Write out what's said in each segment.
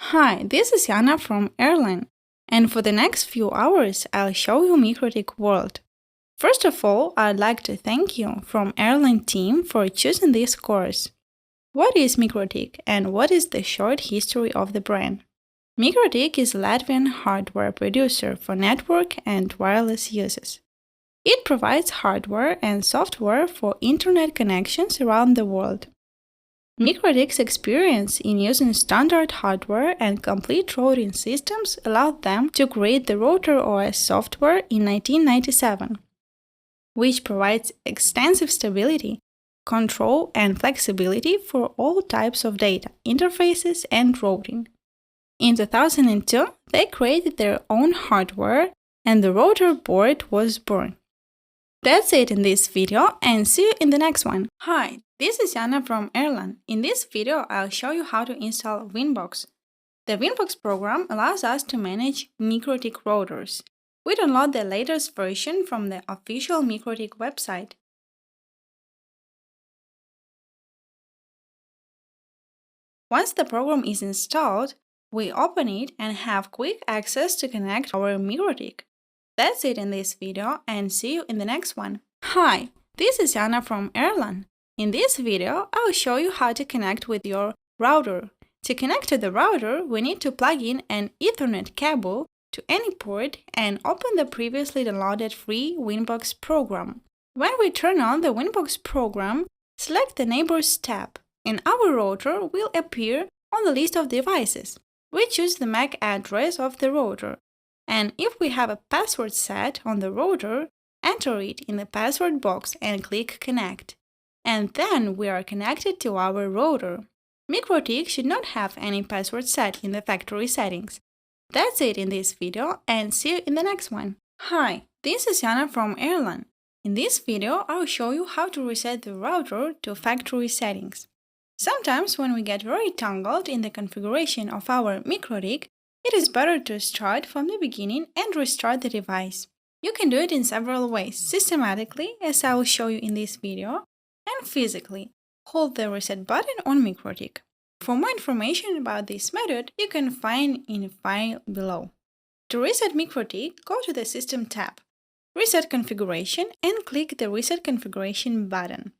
Hi, this is Yana from Airline, and for the next few hours, I'll show you MicroTek World. First of all, I'd like to thank you from Airline team for choosing this course. What is MicroTek and what is the short history of the brand? MicroTek is a Latvian hardware producer for network and wireless uses. It provides hardware and software for internet connections around the world. MicroTek's experience in using standard hardware and complete routing systems allowed them to create the Router OS software in 1997, which provides extensive stability, control, and flexibility for all types of data, interfaces, and routing. In 2002, they created their own hardware, and the Router board was born. That's it in this video, and see you in the next one. Hi, this is Yana from Airline. In this video, I'll show you how to install Winbox. The Winbox program allows us to manage MicroTek routers. We download the latest version from the official MicroTek website. Once the program is installed, we open it and have quick access to connect our MicroTek. That's it in this video, and see you in the next one. Hi, this is Yana from Airline. In this video, I'll show you how to connect with your router. To connect to the router, we need to plug in an Ethernet cable to any port and open the previously downloaded free Winbox program. When we turn on the Winbox program, select the Neighbors tab, and our router will appear on the list of devices. We choose the MAC address of the router. And if we have a password set on the router, enter it in the password box and click Connect. And then we are connected to our router. MicroTek should not have any password set in the factory settings. That's it in this video, and see you in the next one. Hi, this is Yana from Airline. In this video, I'll show you how to reset the router to factory settings. Sometimes when we get very tangled in the configuration of our MicroTek, it is better to start from the beginning and restart the device. You can do it in several ways, systematically, as I will show you in this video, and physically. Hold the reset button on MicroTek. For more information about this method, you can find in the file below. To reset MicroTek, go to the System tab, Reset Configuration, and click the Reset Configuration button.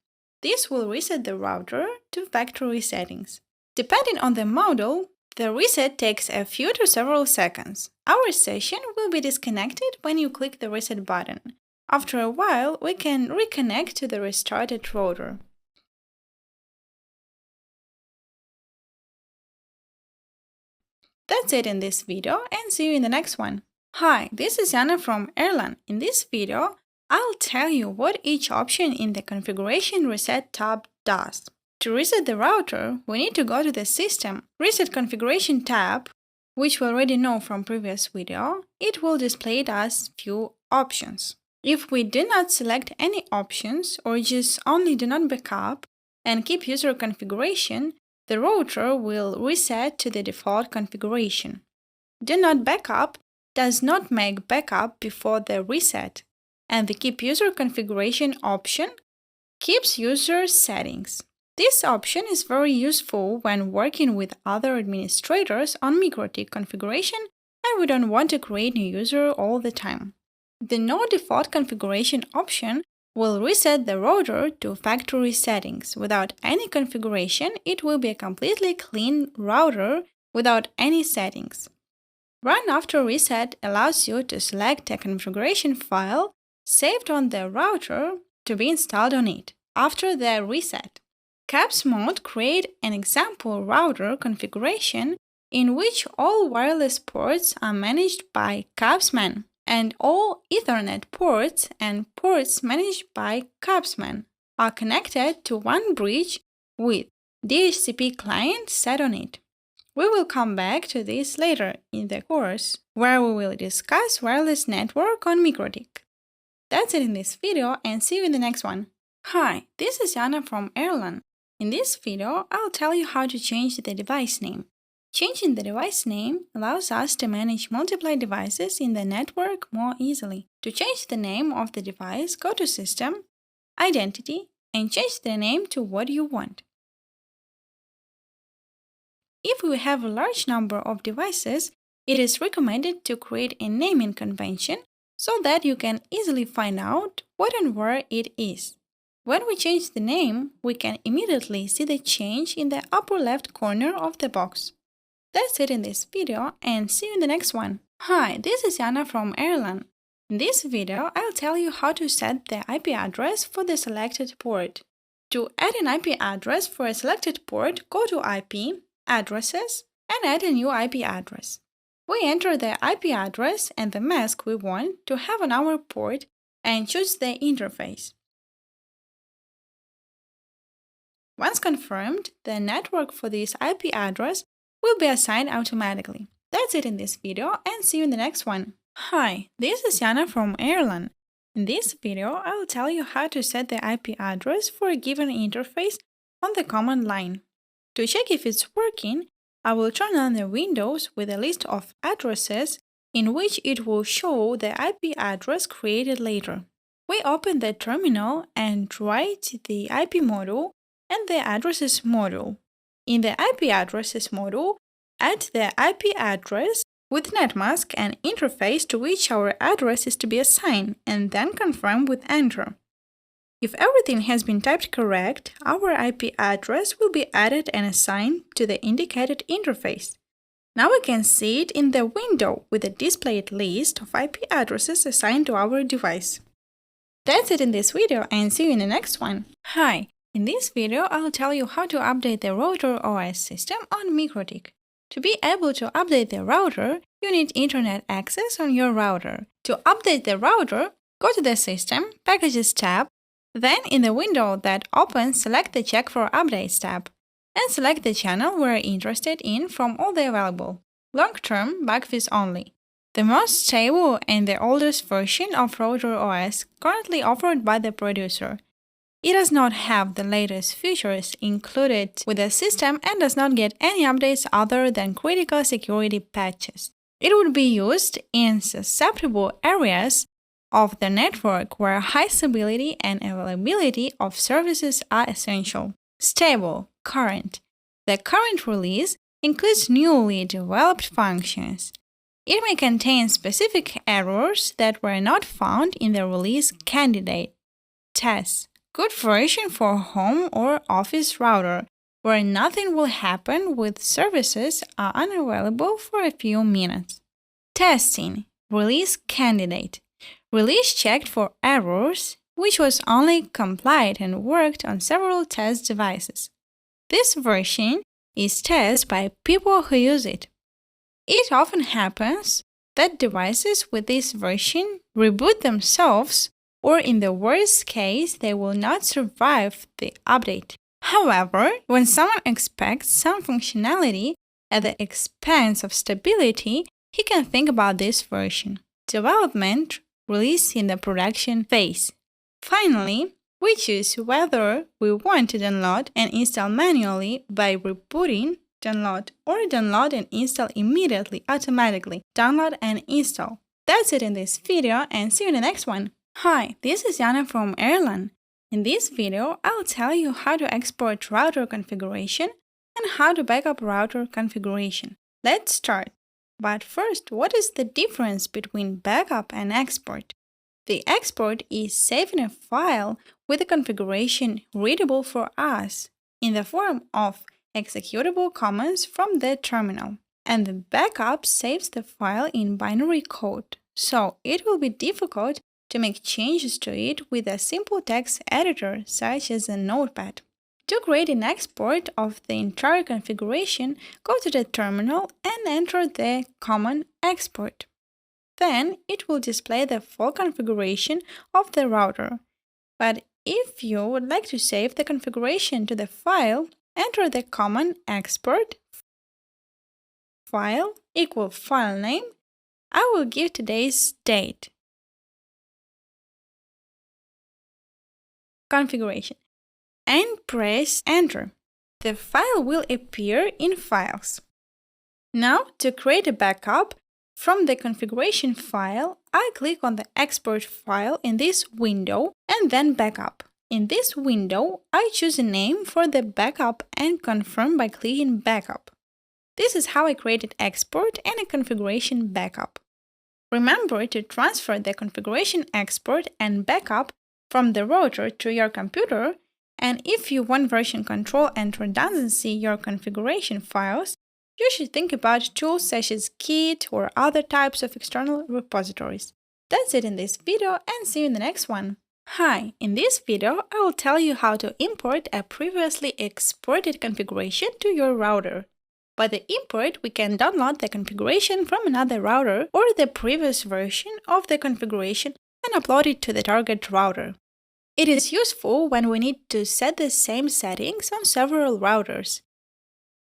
This will reset the router to factory settings. Depending on the model, the reset takes a few to several seconds. Our session will be disconnected when you click the reset button. After a while, we can reconnect to the restarted router. That's it in this video, and see you in the next one. Hi, this is Yana from Airline. In this video, I'll tell you what each option in the Configuration Reset tab does. To reset the router, we need to go to the System, Reset Configuration tab, which we already know from previous video. It will display us few options. If we do not select any options or just only do not backup and keep user configuration, the router will reset to the default configuration. Do not backup does not make backup before the reset, and the keep user configuration option keeps user settings. This option is very useful when working with other administrators on MicroTek configuration and we don't want to create new user all the time. The No Default Configuration option will reset the router to factory settings. Without any configuration, it will be a completely clean router without any settings. Run After Reset allows you to select a configuration file saved on the router to be installed on it after the reset. Caps Mode create an example router configuration in which all wireless ports are managed by Capsman and all Ethernet ports and ports managed by Capsman are connected to one bridge with DHCP client set on it. We will come back to this later in the course, where we will discuss wireless network on MicroTek. That's it in this video, and see you in the next one. Hi, this is Yana from Airline. In this video, I'll tell you how to change the device name. Changing the device name allows us to manage multiple devices in the network more easily. To change the name of the device, go to System, Identity, and change the name to what you want. if we have a large number of devices, it is recommended to create a naming convention so that you can easily find out what and where it is. When we change the name, we can immediately see the change in the upper left corner of the box. That's it in this video, and see you in the next one. Hi, this is Yana from Ireland. In this video, I'll tell you how to set the IP address for the selected port. To add an IP address for a selected port, go to IP, Addresses, and add a new IP address. We enter the IP address and the mask we want to have on our port and choose the interface. Once confirmed, the network for this IP address will be assigned automatically. That's it in this video, and see you in the next one. Hi, this is Yana from Ireland. In this video, I will tell you how to set the IP address for a given interface on the command line. To check if it's working, I will turn on the windows with a list of addresses in which it will show the IP address created later. We open the terminal and write the IP module and the addresses module. In the IP addresses module, add the IP address with netmask and interface to which our address is to be assigned, and then confirm with Enter. If everything has been typed correct, our IP address will be added and assigned to the indicated interface. Now we can see it in the window with a displayed list of IP addresses assigned to our device. That's it in this video, and see you in the next one. Hi, in this video I'll tell you how to update the router OS system on MicroTek. To be able to update the router, you need internet access on your router. To update the router, go to the System, Packages tab, then in the window that opens, select the Check for Updates tab, and select the channel we're interested in from all the available. Long-term, backfees only. The most stable and the oldest version of router OS currently offered by the producer. It does not have the latest features included with the system and does not get any updates other than critical security patches. It would be used in susceptible areas of the network where high stability and availability of services are essential. Stable, current. The current release includes newly developed functions. It may contain specific errors that were not found in the release candidate. Tests. Good version for home or office router, where nothing will happen with services are unavailable for a few minutes. Testing. Release candidate. Release checked for errors, which was only complied and worked on several test devices. This version is tested by people who use it. It often happens that devices with this version reboot themselves, or in the worst case, they will not survive the update. However, when someone expects some functionality at the expense of stability, he can think about this version. Development, release in the production phase. Finally, we choose whether we want to download and install manually by rebooting, download, or download and install immediately, automatically, download and install. That's it in this video, and see you in the next one. Hi, this is Yana from Ireland. In this video, I'll tell you how to export router configuration and how to backup router configuration. Let's start. But first, what is the difference between backup and export? The export is saving a file with a configuration readable for us in the form of executable commands from the terminal. And the backup saves the file in binary code, so it will be difficult to make changes to it with a simple text editor such as a notepad. To create an export of the entire configuration, go to the terminal and enter the command export. Then it will display the full configuration of the router. But if you would like to save the configuration to the file, enter the command export file equal file name. I will give today's date. Configuration, and press Enter. The file will appear in Files. Now, to create a backup from the configuration file, I click on the Export file in this window and then Backup. In this window, I choose a name for the backup and confirm by clicking Backup. This is how I created export and a configuration backup. Remember to transfer the configuration export and backup from the router to your computer, and if you want version control and redundancy your configuration files, you should think about tools such as Git or other types of external repositories. That's it in this video, and see you in the next one. Hi, in this video I will tell you how to import a previously exported configuration to your router. By the import, we can download the configuration from another router or the previous version of the configuration and upload it to the target router. It is useful when we need to set the same settings on several routers.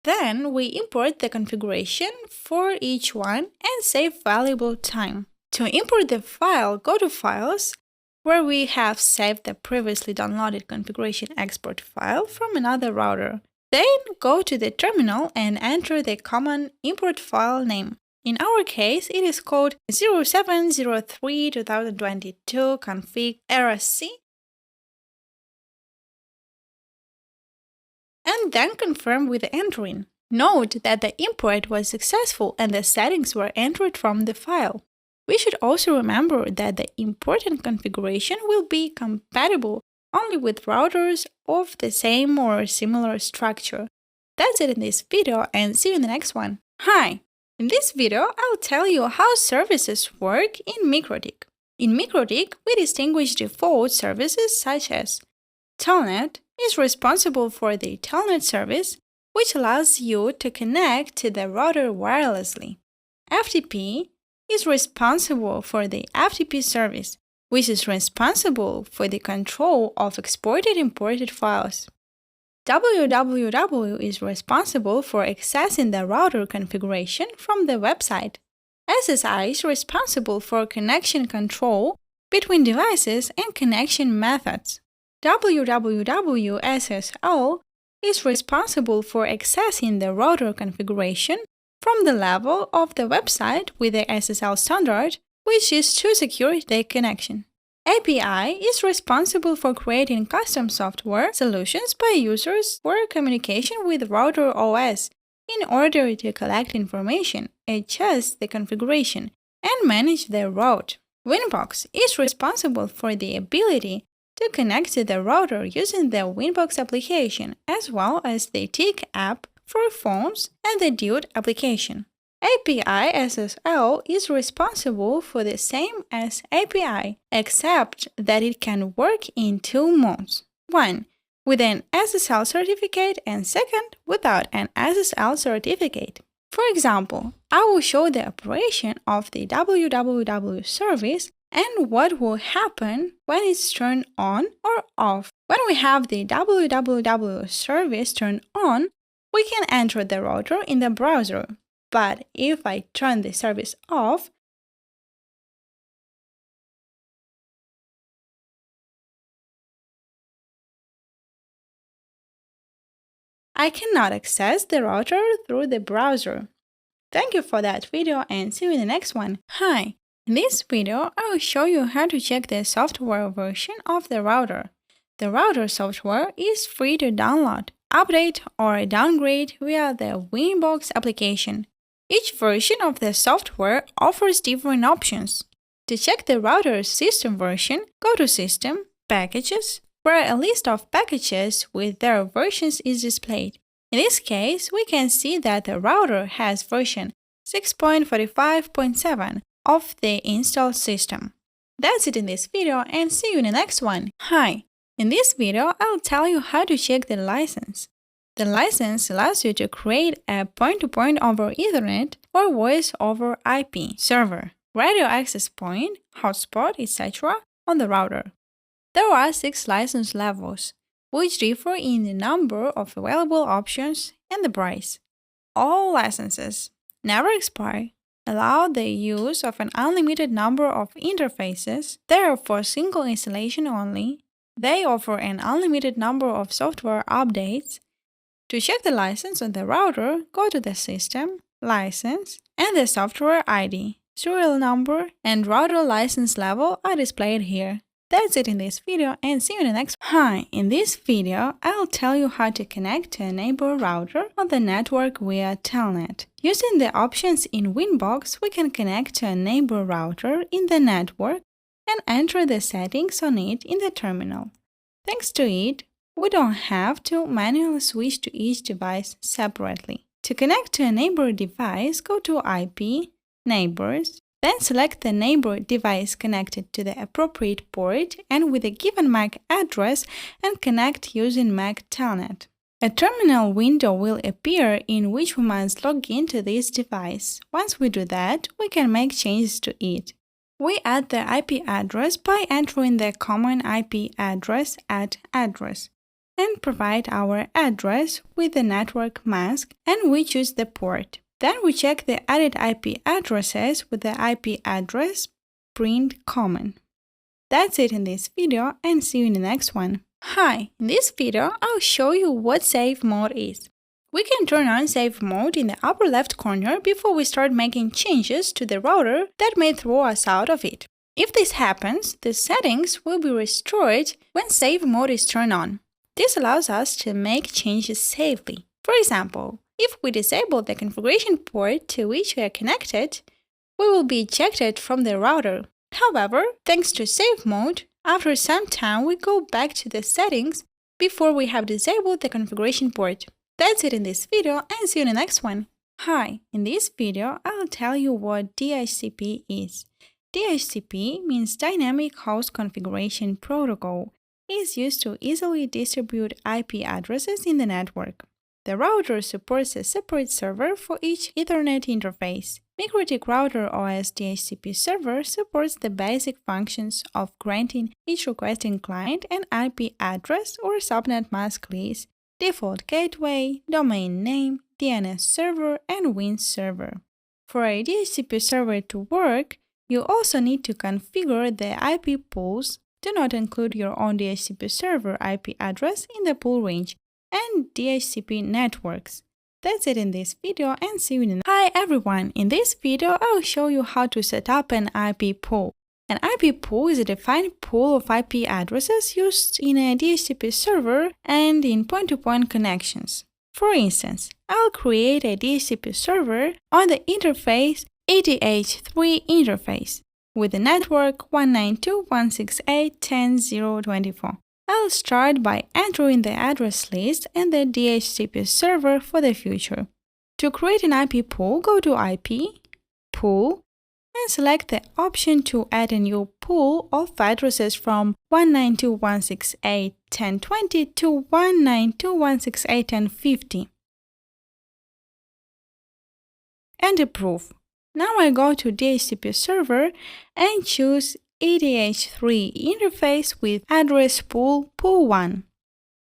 Then we import the configuration for each one and save valuable time. To import the file, go to Files, where we have saved the previously downloaded configuration export file from another router. Then go to the terminal and enter the common import file name. In our case, it is called 0703-2022 config RSC, and then confirm with the entering. Note that the import was successful and the settings were entered from the file. We should also remember that the imported configuration will be compatible only with routers of the same or similar structure. That's it in this video, and see you in the next one. Hi! In this video, I'll tell you how services work in MicroTek. In MicroTek, we distinguish default services such as Telnet is responsible for the Telnet service, which allows you to connect to the router wirelessly. FTP is responsible for the FTP service, which is responsible for the control of exported/imported files. www is responsible for accessing the router configuration from the website. SSI is responsible for connection control between devices and connection methods. www.SSL is responsible for accessing the router configuration from the level of the website with the SSL standard, which is to secure the connection. API is responsible for creating custom software solutions by users for communication with router OS in order to collect information, adjust the configuration, and manage the route. Winbox is responsible for the ability to connect to the router using the Winbox application, as well as the TIC app for phones and the Dude application. API SSL is responsible for the same as API, except that it can work in two modes. One, with an SSL certificate, and second, without an SSL certificate. For example, I will show the operation of the www service and what will happen when it's turned on or off. When we have the www service turned on, we can enter the router in the browser. But if I turn the service off, I cannot access the router through the browser. Thank you for that video, and see you in the next one. Hi! In this video, I will show you how to check the software version of the router. The router software is free to download, update, or downgrade via the Winbox application. Each version of the software offers different options. To check the router's system version, go to System, Packages, where a list of packages with their versions is displayed. In this case, we can see that the router has version 6.45.7 of the installed system. That's it in this video, and see you in the next one. Hi! In this video, I'll tell you how to check the license. The license allows you to create a point-to-point over Ethernet or voice over IP server, radio access point, hotspot, etc. on the router. There are 6 license levels, which differ in the number of available options and the price. All licenses never expire, allow the use of an unlimited number of interfaces, they are for single installation only, they offer an unlimited number of software updates. To check the license on the router, go to the System, License, and the software ID. Serial number and router license level are displayed here. That's it in this video, and see you in the next one. Hi, in this video, I'll tell you how to connect to a neighbor router on the network via Telnet. Using the options in Winbox, we can connect to a neighbor router in the network and enter the settings on it in the terminal. Thanks to it, we don't have to manually switch to each device separately. To connect to a neighbor device, go to IP, Neighbors, then select the neighbor device connected to the appropriate port and with a given MAC address and connect using MAC Telnet. A terminal window will appear in which we must log into this device. Once we do that, we can make changes to it. We add the IP address by entering the common IP address at address and provide our address with the network mask, and we choose the port. Then we check the added IP addresses with the IP address print common. That's it in this video, and see you in the next one. Hi, in this video I'll show you what safe mode is. We can turn on safe mode in the upper left corner before we start making changes to the router that may throw us out of it. If this happens, the settings will be restored when safe mode is turned on. This allows us to make changes safely. For example, if we disable the configuration port to which we are connected, we will be ejected from the router. However, thanks to safe mode, after some time we go back to the settings before we have disabled the configuration port. That's it in this video, and see you in the next one. Hi, in this video I'll tell you what DHCP is. DHCP means Dynamic Host Configuration Protocol. It is used to easily distribute IP addresses in the network. The router supports a separate server for each Ethernet interface. MicroTek Router OS DHCP server supports the basic functions of granting each requesting client an IP address or subnet mask list, default gateway, domain name, DNS server, and Win server. For a DHCP server to work, you also need to configure the IP pools. Do not include your own DHCP server IP address in the pool range, and DHCP networks. That's it in this video, and see you in the next. Hi everyone, in this video I'll show you how to set up an IP pool. An IP pool is a defined pool of IP addresses used in a DHCP server and in point-to-point connections. For instance, I'll create a DHCP server on the interface ETH3 interface with the network 192.168.10.0.24. I'll start by entering the address list and the DHCP server for the future. To create an IP pool, go to IP, Pool, and select the option to add a new pool of addresses from 192.168.10.20 to 192.168.10.50. And approve. Now I go to DHCP server and choose ETH3 interface with address pool pool1.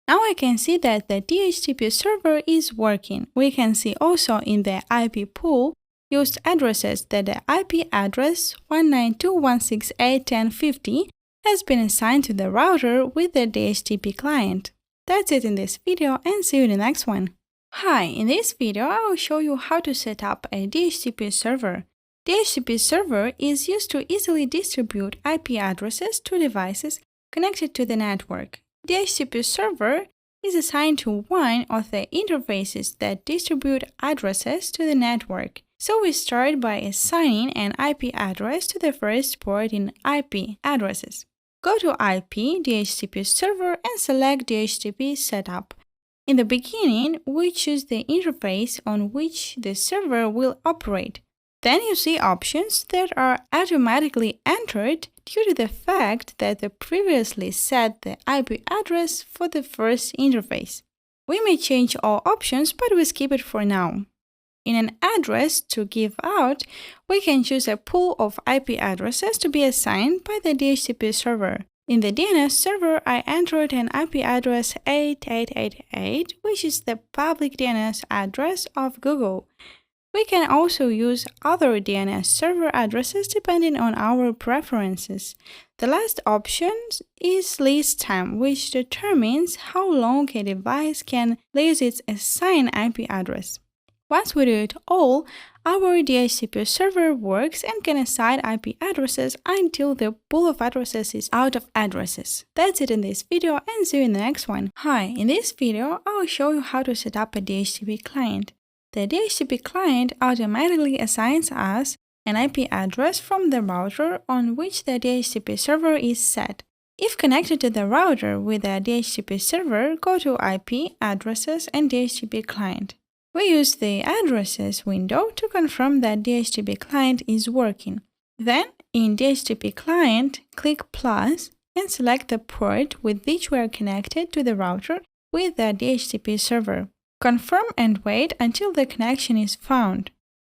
Now I can see that the DHCP server is working. We can see also in the IP pool used addresses that the IP address 192.168.10.50 has been assigned to the router with the DHCP client. That's it in this video, and see you in the next one. Hi, in this video I will show you how to set up a DHCP server. DHCP server is used to easily distribute IP addresses to devices connected to the network. DHCP server is assigned to one of the interfaces that distribute addresses to the network. So we start by assigning an IP address to the first port in IP addresses. Go to IP DHCP server and select DHCP setup. In the beginning, we choose the interface on which the server will operate. Then you see options that are automatically entered due to the fact that they previously set the IP address for the first interface. We may change all options, but we skip it for now. In an address to give out, we can choose a pool of IP addresses to be assigned by the DHCP server. In the DNS server, I entered an IP address 8888, which is the public DNS address of Google. We can also use other DNS server addresses depending on our preferences. The last option is list time, which determines how long a device can list its assigned IP address. Once we do it all, our DHCP server works and can assign IP addresses until the pool of addresses is out of addresses. That's it in this video, and see you in the next one. Hi, in this video, I'll show you how to set up a DHCP client. The DHCP client automatically assigns us an IP address from the router on which the DHCP server is set. If connected to the router with a DHCP server, go to IP, Addresses, and DHCP Client. We use the Addresses window to confirm that DHCP client is working. Then, in DHCP Client, click plus and select the port with which we are connected to the router with the DHCP server. Confirm and wait until the connection is found.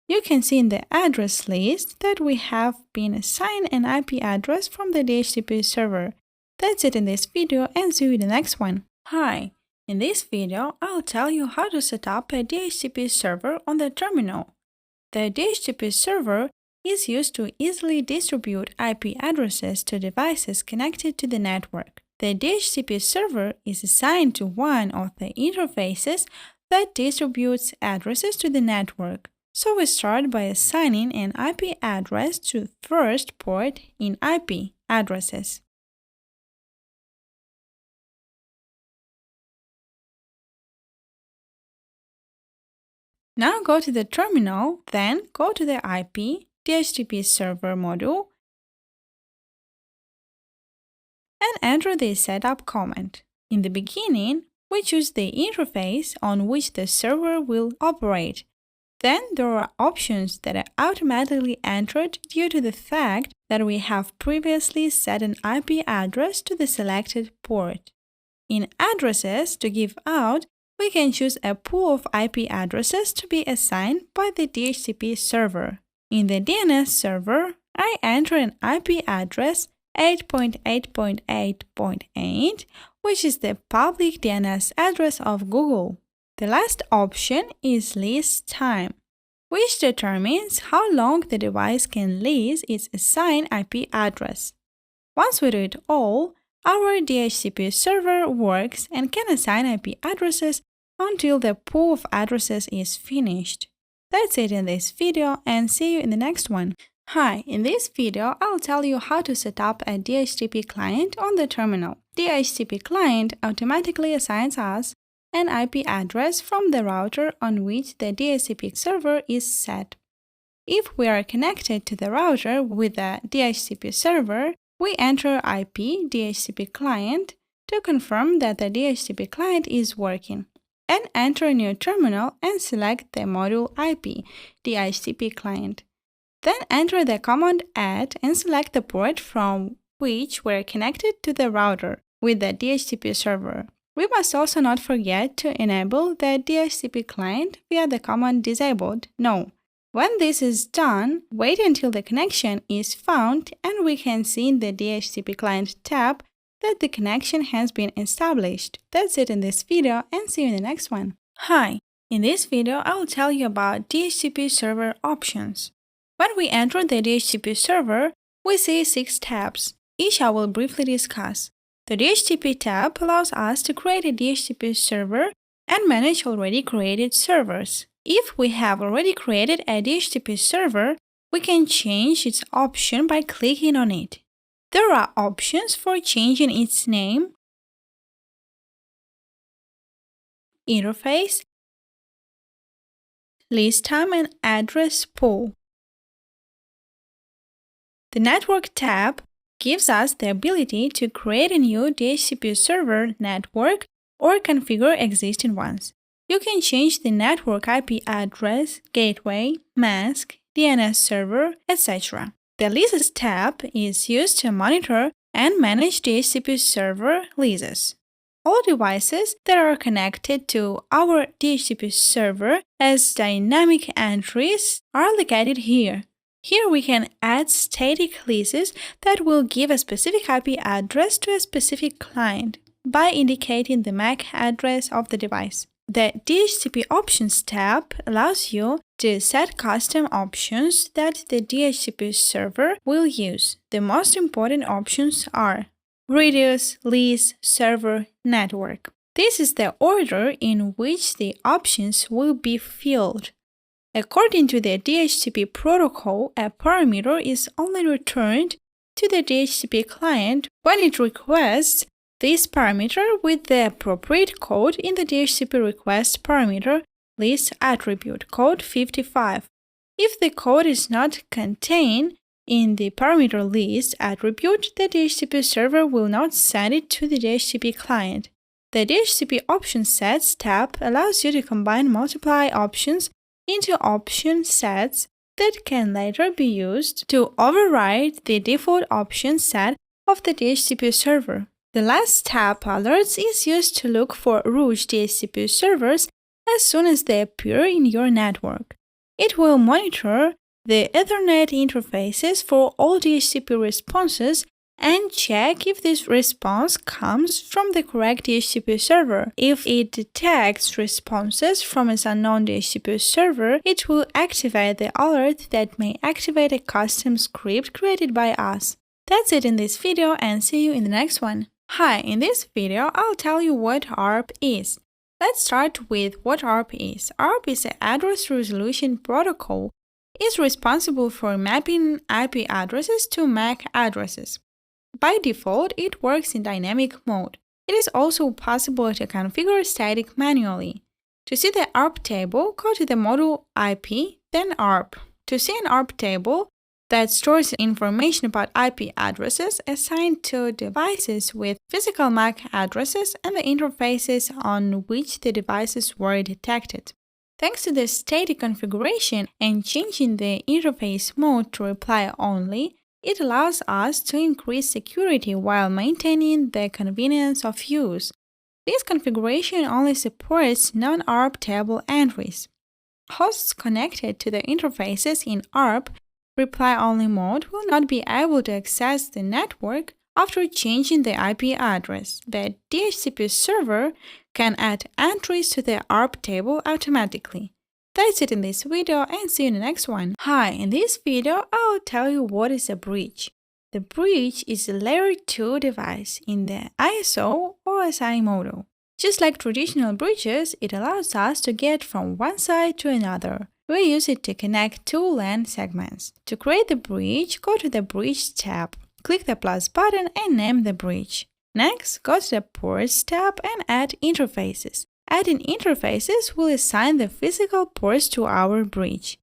You can see in the address list that we have been assigned an IP address from the DHCP server. That's it in this video, and see you in the next one. Hi! In this video, I'll tell you how to set up a DHCP server on the terminal. The DHCP server is used to easily distribute IP addresses to devices connected to the network. The DHCP server is assigned to one of the interfaces that distributes addresses to the network. So we start by assigning an IP address to the first port in IP addresses. Now go to the terminal, then go to the IP DHCP server module and enter the setup command. In the beginning, we choose the interface on which the server will operate. Then there are options that are automatically entered due to the fact that we have previously set an IP address to the selected port. In Addresses to give out, we can choose a pool of IP addresses to be assigned by the DHCP server. In the DNS server, I enter an IP address 8.8.8.8, which is the public DNS address of Google. The last option is Lease Time, which determines how long the device can lease its assigned IP address. Once we do it all, our DHCP server works and can assign IP addresses until the pool of addresses is finished. That's it in this video, and see you in the next one. Hi, in this video, I'll tell you how to set up a DHCP client on the terminal. DHCP client automatically assigns us an IP address from the router on which the DHCP server is set. If we are connected to the router with the DHCP server, we enter IP DHCP client to confirm that the DHCP client is working, and enter a new terminal and select the module IP DHCP client. Then enter the command add and select the port from which we're connected to the router with the DHCP server. We must also not forget to enable the DHCP client via the command disabled no. When this is done, wait until the connection is found and we can see in the DHCP client tab that the connection has been established. That's it in this video, and see you in the next one. Hi! In this video, I will tell you about DHCP server options. When we enter the DHCP server, we see 6 tabs. Each I will briefly discuss. The DHCP tab allows us to create a DHCP server and manage already created servers. If we have already created a DHCP server, we can change its option by clicking on it. There are options for changing its name, interface, list time, and address pool. The Network tab gives us the ability to create a new DHCP server network or configure existing ones. You can change the network IP address, gateway, mask, DNS server, etc. The Leases tab is used to monitor and manage DHCP server leases. All devices that are connected to our DHCP server as dynamic entries are located here. Here we can add static leases that will give a specific IP address to a specific client by indicating the MAC address of the device. The DHCP Options tab allows you to set custom options that the DHCP server will use. The most important options are Radius, Lease, Server, Network. This is the order in which the options will be filled. According to the DHCP protocol, a parameter is only returned to the DHCP client when it requests this parameter with the appropriate code in the DHCP request parameter list attribute, code 55. If the code is not contained in the parameter list attribute, the DHCP server will not send it to the DHCP client. The DHCP option sets tab allows you to combine multiple options into option sets that can later be used to override the default option set of the DHCP server. The last tab, alerts, is used to look for rogue DHCP servers as soon as they appear in your network. It will monitor the Ethernet interfaces for all DHCP responses and check if this response comes from the correct DHCP server. If it detects responses from an unknown DHCP server, it will activate the alert that may activate a custom script created by us. That's it in this video, and see you in the next one. Hi, in this video I'll tell you what ARP is. Let's start with what ARP is. ARP is an address resolution protocol. It's responsible for mapping IP addresses to MAC addresses. By default, it works in dynamic mode. It is also possible to configure static manually. To see the ARP table, go to the module IP, then ARP. To see an ARP table that stores information about IP addresses assigned to devices with physical MAC addresses and the interfaces on which the devices were detected. Thanks to the static configuration and changing the interface mode to reply only, it allows us to increase security while maintaining the convenience of use. This configuration only supports non-ARP table entries. Hosts connected to the interfaces in ARP reply-only mode will not be able to access the network after changing the IP address. The DHCP server can add entries to the ARP table automatically. That's it in this video, and see you in the next one. Hi, in this video I'll tell you what is a bridge. The bridge is a layer 2 device in the ISO OSI model. Just like traditional bridges, it allows us to get from one side to another. We use it to connect two LAN segments. To create the bridge, go to the Bridge tab. Click the plus button and name the bridge. Next, go to the Ports tab and add interfaces. Adding interfaces will assign the physical ports to our bridge.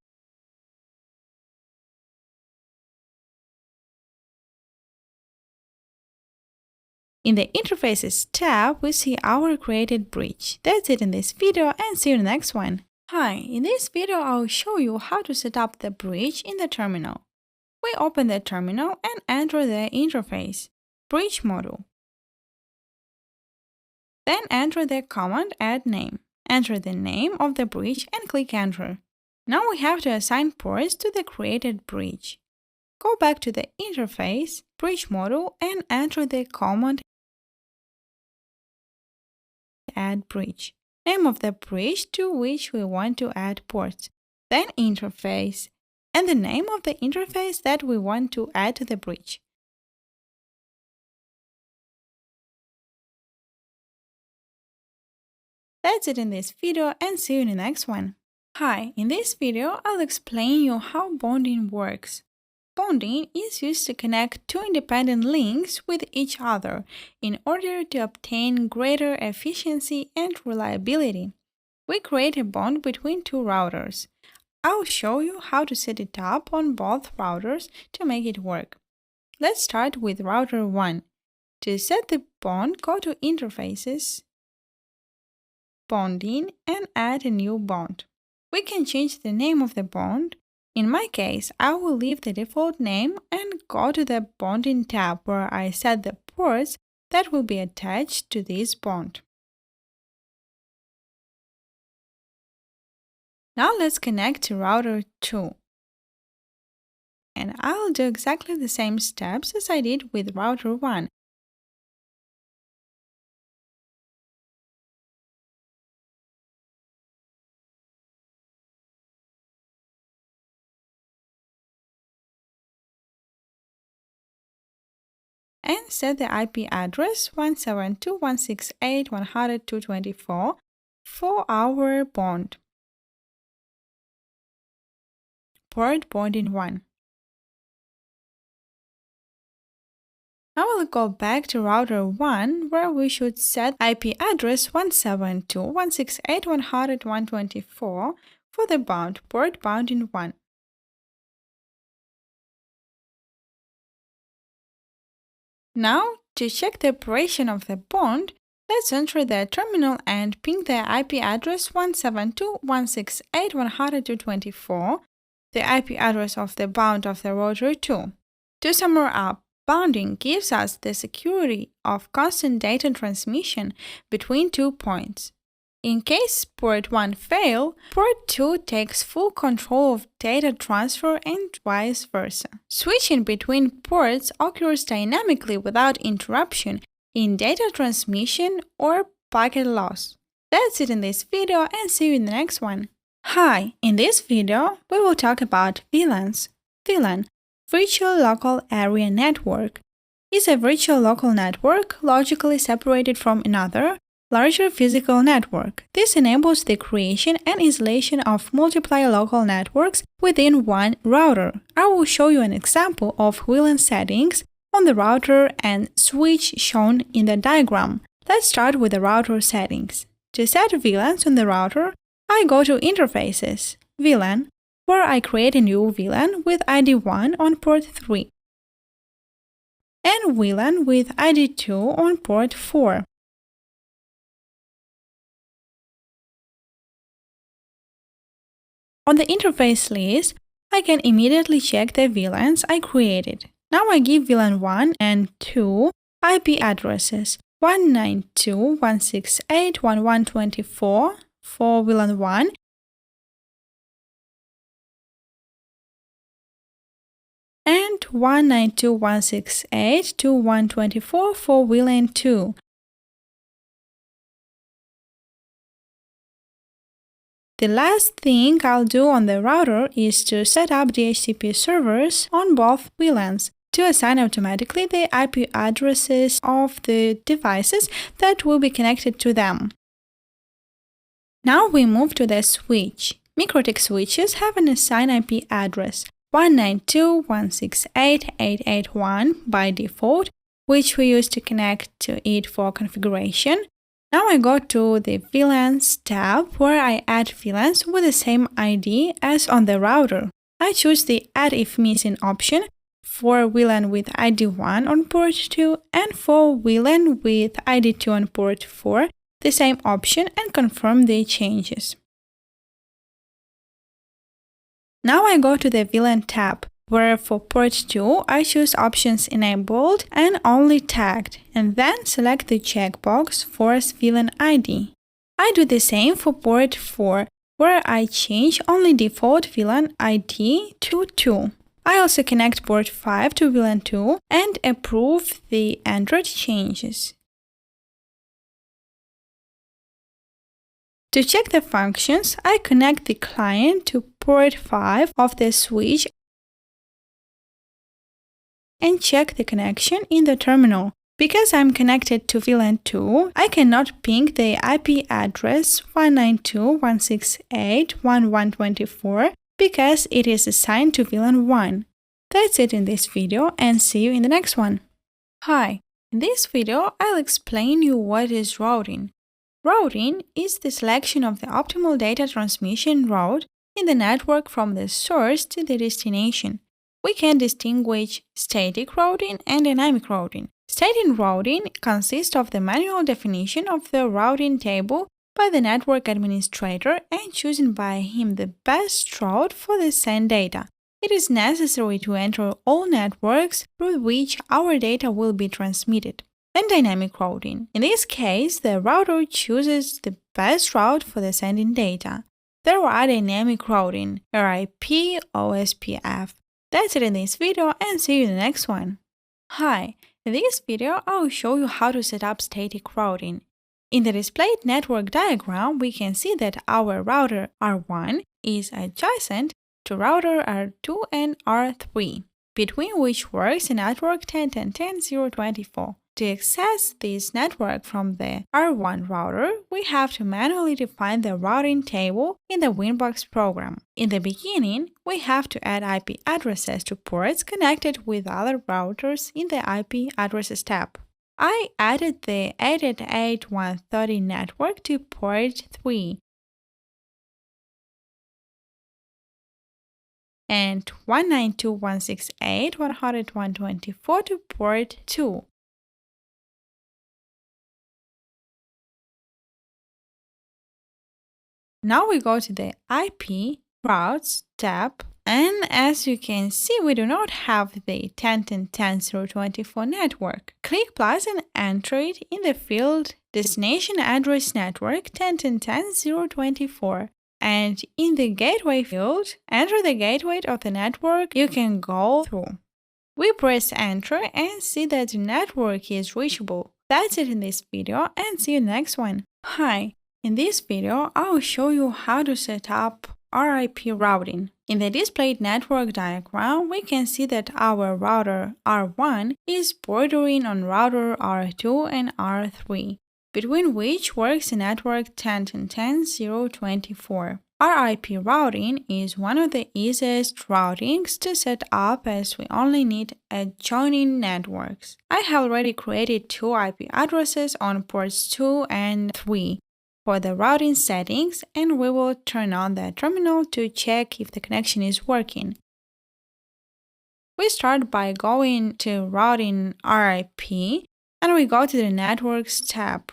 In the Interfaces tab, we see our created bridge. That's it in this video, and see you in the next one. Hi, in this video I'll show you how to set up the bridge in the terminal. We open the terminal and enter the interface, bridge module. Then enter the command add name. Enter the name of the bridge and click enter. Now we have to assign ports to the created bridge. Go back to the interface, bridge module, and enter the command add bridge. Name of the bridge to which we want to add ports. Then interface, and the name of the interface that we want to add to the bridge. That's it in this video, and see you in the next one. Hi, in this video I'll explain you how bonding works. Bonding is used to connect two independent links with each other in order to obtain greater efficiency and reliability. We create a bond between two routers. I'll show you how to set it up on both routers to make it work. Let's start with router 1. To set the bond, go to Interfaces, Bonding, and add a new bond. We can change the name of the bond. In my case, I will leave the default name and go to the Bonding tab where I set the ports that will be attached to this bond. Now let's connect to router 2. And I'll do exactly the same steps as I did with router 1. And set the IP address 172.168.100.224 for our bond. port bonding 1. Now we'll go back to router 1, where we should set IP address 172.168.100.124 for the bound port bounding 1. Now, to check the operation of the bond, let's enter the terminal and ping the IP address 172.168.100.224, the IP address of the bound of the router 2. To sum up, bounding gives us the security of constant data transmission between 2 points. In case port 1 fails, port 2 takes full control of data transfer and vice versa. Switching between ports occurs dynamically without interruption in data transmission or packet loss. That's it in this video, and see you in the next one. Hi! In this video, we will talk about VLANs. VLAN, Virtual Local Area Network, is a virtual local network logically separated from another, larger physical network. This enables the creation and installation of multiple local networks within one router. I will show you an example of VLAN settings on the router and switch shown in the diagram. Let's start with the router settings. To set VLANs on the router, I go to Interfaces, VLAN, where I create a new VLAN with ID 1 on port 3 and VLAN with ID 2 on port 4. On the interface list, I can immediately check the VLANs I created. Now I give VLAN 1 and 2 IP addresses 192.168.1.124 for VLAN 1 and 192.168.1.124 for VLAN 2. The last thing I'll do on the router is to set up DHCP servers on both VLANs to assign automatically the IP addresses of the devices that will be connected to them. Now we move to the switch. MicroTek switches have an assigned IP address 192.168.881 by default, which we use to connect to it for configuration. Now I go to the VLANs tab, where I add VLANs with the same ID as on the router. I choose the Add If Missing option for VLAN with ID 1 on port 2 and for VLAN with ID 2 on port 4, the same option, and confirm the changes. Now I go to the VLAN tab, where for port 2 I choose options enabled and only tagged, and then select the checkbox Force VLAN ID. I do the same for port 4, where I change only default VLAN ID to 2. I also connect port 5 to VLAN 2 and approve the entered changes. To check the functions, I connect the client to port 5 of the switch and check the connection in the terminal. Because I'm connected to VLAN 2, I cannot ping the IP address 192.168.1.124 because it is assigned to VLAN 1. That's it in this video, and see you in the next one. Hi! In this video, I'll explain you what is routing. Routing is the selection of the optimal data transmission route in the network from the source to the destination. We can distinguish static routing and dynamic routing. Static routing consists of the manual definition of the routing table by the network administrator and choosing by him the best route for the sent data. It is necessary to enter all networks through which our data will be transmitted. And dynamic routing. In this case, the router chooses the best route for the sending data. There are dynamic routing, RIP, OSPF. That's it in this video, and see you in the next one. Hi! In this video, I will show you how to set up static routing. In the displayed network diagram, we can see that our router R1 is adjacent to router R2 and R3, between which works a network 10.10.10.024. To access this network from the R1 router, we have to manually define the routing table in the Winbox program. In the beginning, we have to add IP addresses to ports connected with other routers in the IP addresses tab. I added the 888.130 network to port 3 and 192.168.124 to port 2. Now we go to the IP routes tab, and as you can see, we do not have the 10.10.10.024 network. Click plus and enter it in the field Destination Address Network 10.10.10.024. And in the gateway field, enter the gateway of the network you can go through. We press enter and see that the network is reachable. That's it in this video, and see you in the next one. Hi! In this video, I will show you how to set up RIP routing. In the displayed network diagram, we can see that our router R1 is bordering on router R2 and R3, between which works the network 10.10.10.024. RIP routing is one of the easiest routings to set up as we only need adjoining networks. I have already created 2 IP addresses on ports 2 and 3 for the routing settings, and we will turn on the terminal to check if the connection is working. We start by going to Routing RIP, and we go to the Networks tab.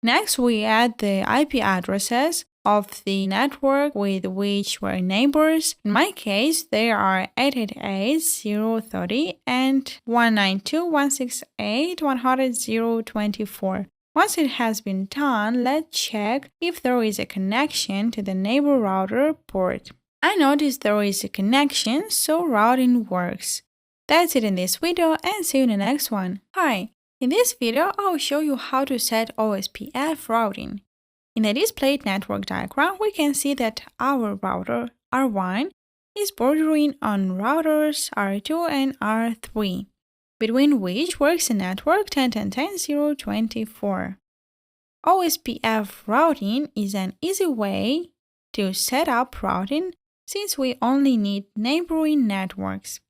Next, we add the IP addresses of the network with which we're neighbors. In my case, they are 888.030 and 192.168.100.024. Once it has been done, let's check if there is a connection to the neighbor router port. I noticed there is a connection, so routing works. That's it in this video, and see you in the next one. Hi! In this video, I will show you how to set OSPF routing. In the displayed network diagram, we can see that our router R1 is bordering on routers R2 and R3, between which works the network 10.10.10.024. OSPF routing is an easy way to set up routing since we only need neighboring networks.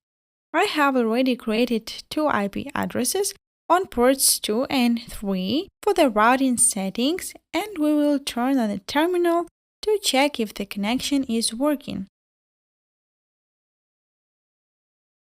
I have already created 2 IP addresses on ports 2 and 3 for the routing settings, and we will turn on the terminal to check if the connection is working.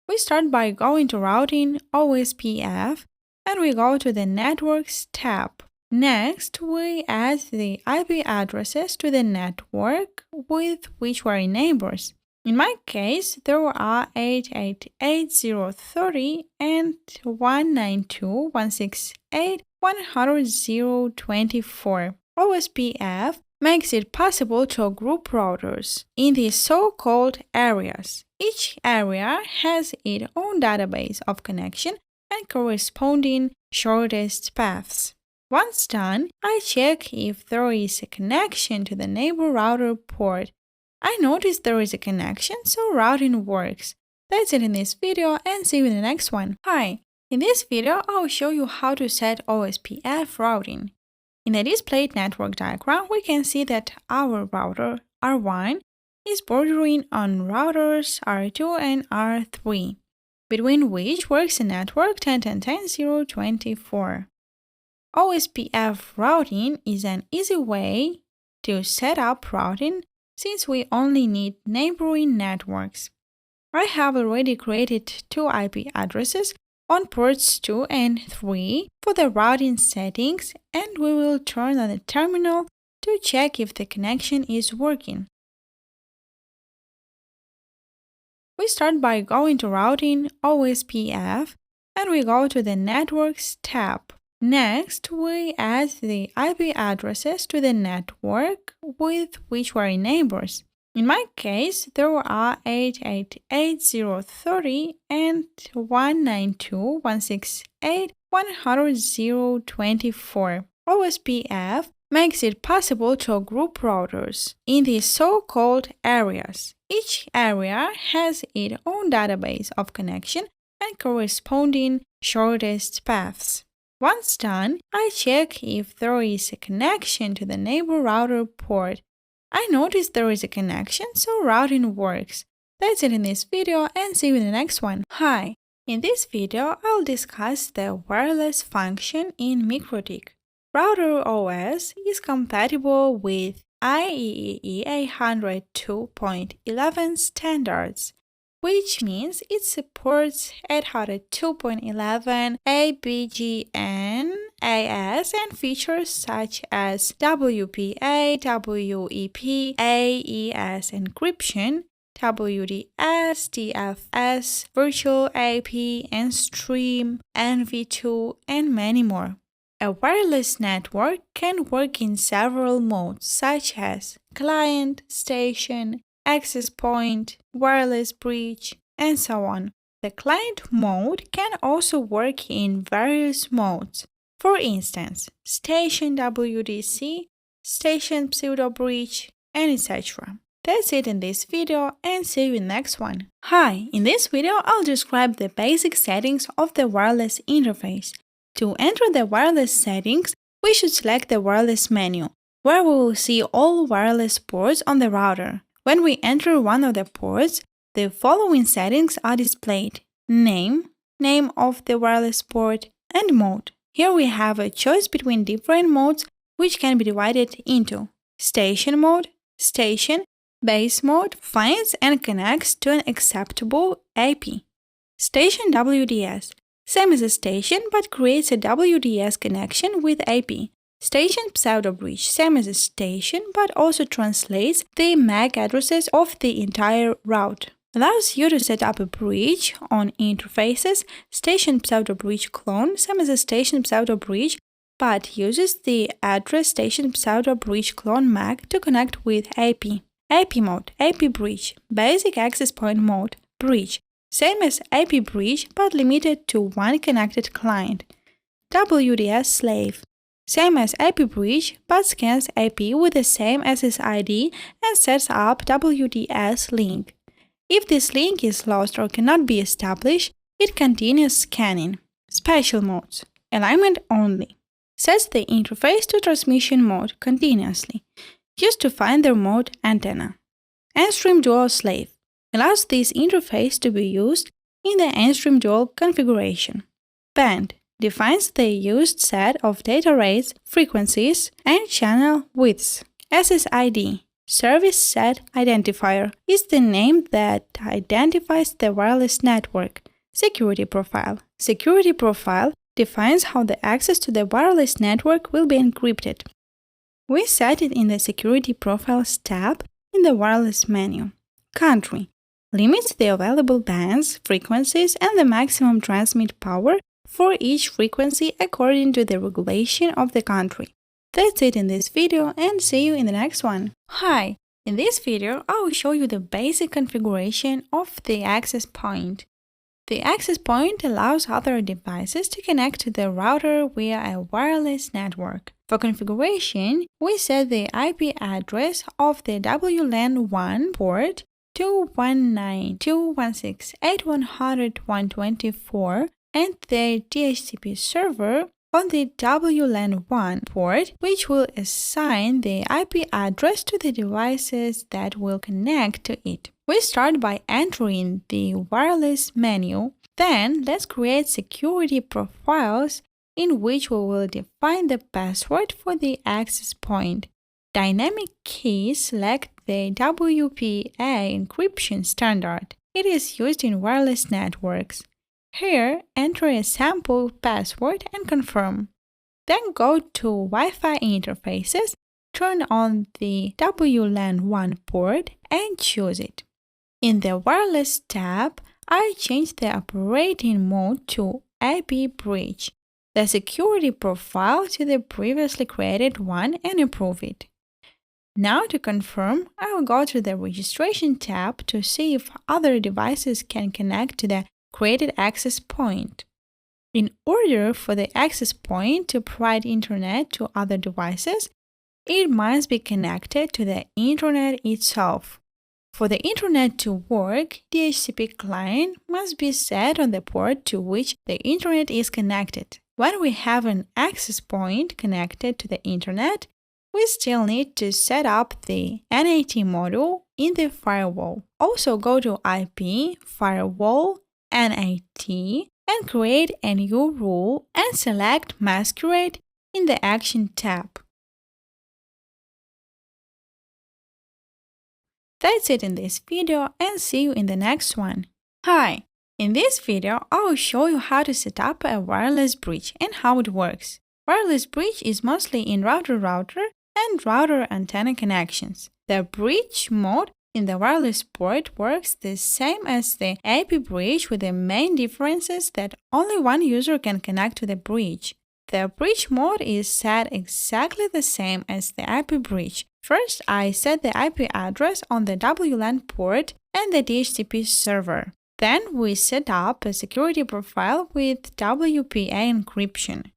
We start by going to Routing OSPF, and we go to the Networks tab. Next, we add the IP addresses to the network with which we're neighbors. In my case, there are 888.030 and 192.168.100.024. OSPF makes it possible to group routers in the so-called areas. Each area has its own database of connection and corresponding shortest paths. Once done, I check if there is a connection to the neighbor router port. I noticed there is a connection, so routing works. That's it in this video, and see you in the next one. Hi! In this video, I will show you how to set OSPF routing. In the displayed network diagram, we can see that our router R1 is bordering on routers R2 and R3, between which works the network 10.10.10.024. OSPF routing is an easy way to set up routing since we only need neighboring networks. I have already created 2 IP addresses on ports 2 and 3 for the routing settings, and we will turn on the terminal to check if the connection is working. We start by going to Routing OSPF, and we go to the Networks tab. Next, we add the IP addresses to the network with which we're neighbors. In my case, there are 888.030 and 192.168.100.024. OSPF makes it possible to group routers in the so-called areas. Each area has its own database of connection and corresponding shortest paths. Once done, I check if there is a connection to the neighbor router port. I notice there is a connection, so routing works. That's it in this video, and see you in the next one. Hi! In this video, I'll discuss the wireless function in MicroTek. Router OS is compatible with IEEE 802.11 standards, which means it supports 802.11 ABGN, AS, and features such as WPA, WEP, AES encryption, WDS, DFS, Virtual AP, and Stream, NV2, and many more. A wireless network can work in several modes such as client, station, access point, wireless bridge, and so on. The client mode can also work in various modes. For instance, station WDC, station pseudo bridge, and etc. That's it in this video, and see you in the next one. Hi! In this video, I'll describe the basic settings of the wireless interface. To enter the wireless settings, we should select the wireless menu, where we will see all wireless ports on the router. When we enter one of the ports, the following settings are displayed: name, name of the wireless port, and mode. Here we have a choice between different modes, which can be divided into station mode, station, base mode, finds and connects to an acceptable AP. Station WDS. Same as a station, but creates a WDS connection with AP. Station pseudo bridge. Same as a station, but also translates the MAC addresses of the entire route. Allows you to set up a bridge on interfaces. Station pseudo bridge clone. Same as a station pseudo bridge, but uses the address station pseudo bridge clone MAC to connect with AP. AP mode. AP bridge. Basic access point mode. Bridge. Same as AP bridge, but limited to one connected client. WDS slave. Same as AP bridge, but scans AP with the same SSID and sets up WDS link. If this link is lost or cannot be established, it continues scanning. Special modes. Alignment only. Sets the interface to transmission mode continuously, used to find the remote antenna. N-stream dual slave. Allows this interface to be used in the N-stream dual configuration. Band defines the used set of data rates, frequencies, and channel widths. SSID, Service Set Identifier, is the name that identifies the wireless network. Security Profile. Security Profile defines how the access to the wireless network will be encrypted. We set it in the Security Profiles tab in the wireless menu. Country limits the available bands, frequencies, and the maximum transmit power for each frequency according to the regulation of the country. That's it in this video, and see you in the next one. Hi! In this video, I will show you the basic configuration of the access point. The access point allows other devices to connect to the router via a wireless network. For configuration, we set the IP address of the WLAN1 port 219.216.800.124 and the DHCP server on the WLAN1 port, which will assign the IP address to the devices that will connect to it. We start by entering the wireless menu. Then let's create security profiles in which we will define the password for the access point. Dynamic key select the WPA encryption standard. It is used in wireless networks. Here, enter a sample password and confirm. Then go to Wi-Fi interfaces, turn on the WLAN1 port and choose it. In the Wireless tab, I change the operating mode to AP Bridge, the security profile to the previously created one, and approve it. Now to confirm, I will go to the Registration tab to see if other devices can connect to the created access point. In order for the access point to provide internet to other devices, it must be connected to the internet itself. For the internet to work, the HTTP client must be set on the port to which the internet is connected. When we have an access point connected to the internet, we still need to set up the NAT module in the firewall. Also go to IP, Firewall, NAT, and create a new rule and select Masquerade in the Action tab. That's it in this video, and see you in the next one. Hi! In this video, I will show you how to set up a wireless bridge and how it works. Wireless bridge is mostly in router-router and router antenna connections. The bridge mode in the wireless port works the same as the IP bridge, with the main differences that only one user can connect to the bridge. The bridge mode is set exactly the same as the IP bridge. First, I set the IP address on the WLAN port and the DHCP server. Then we set up a security profile with WPA encryption.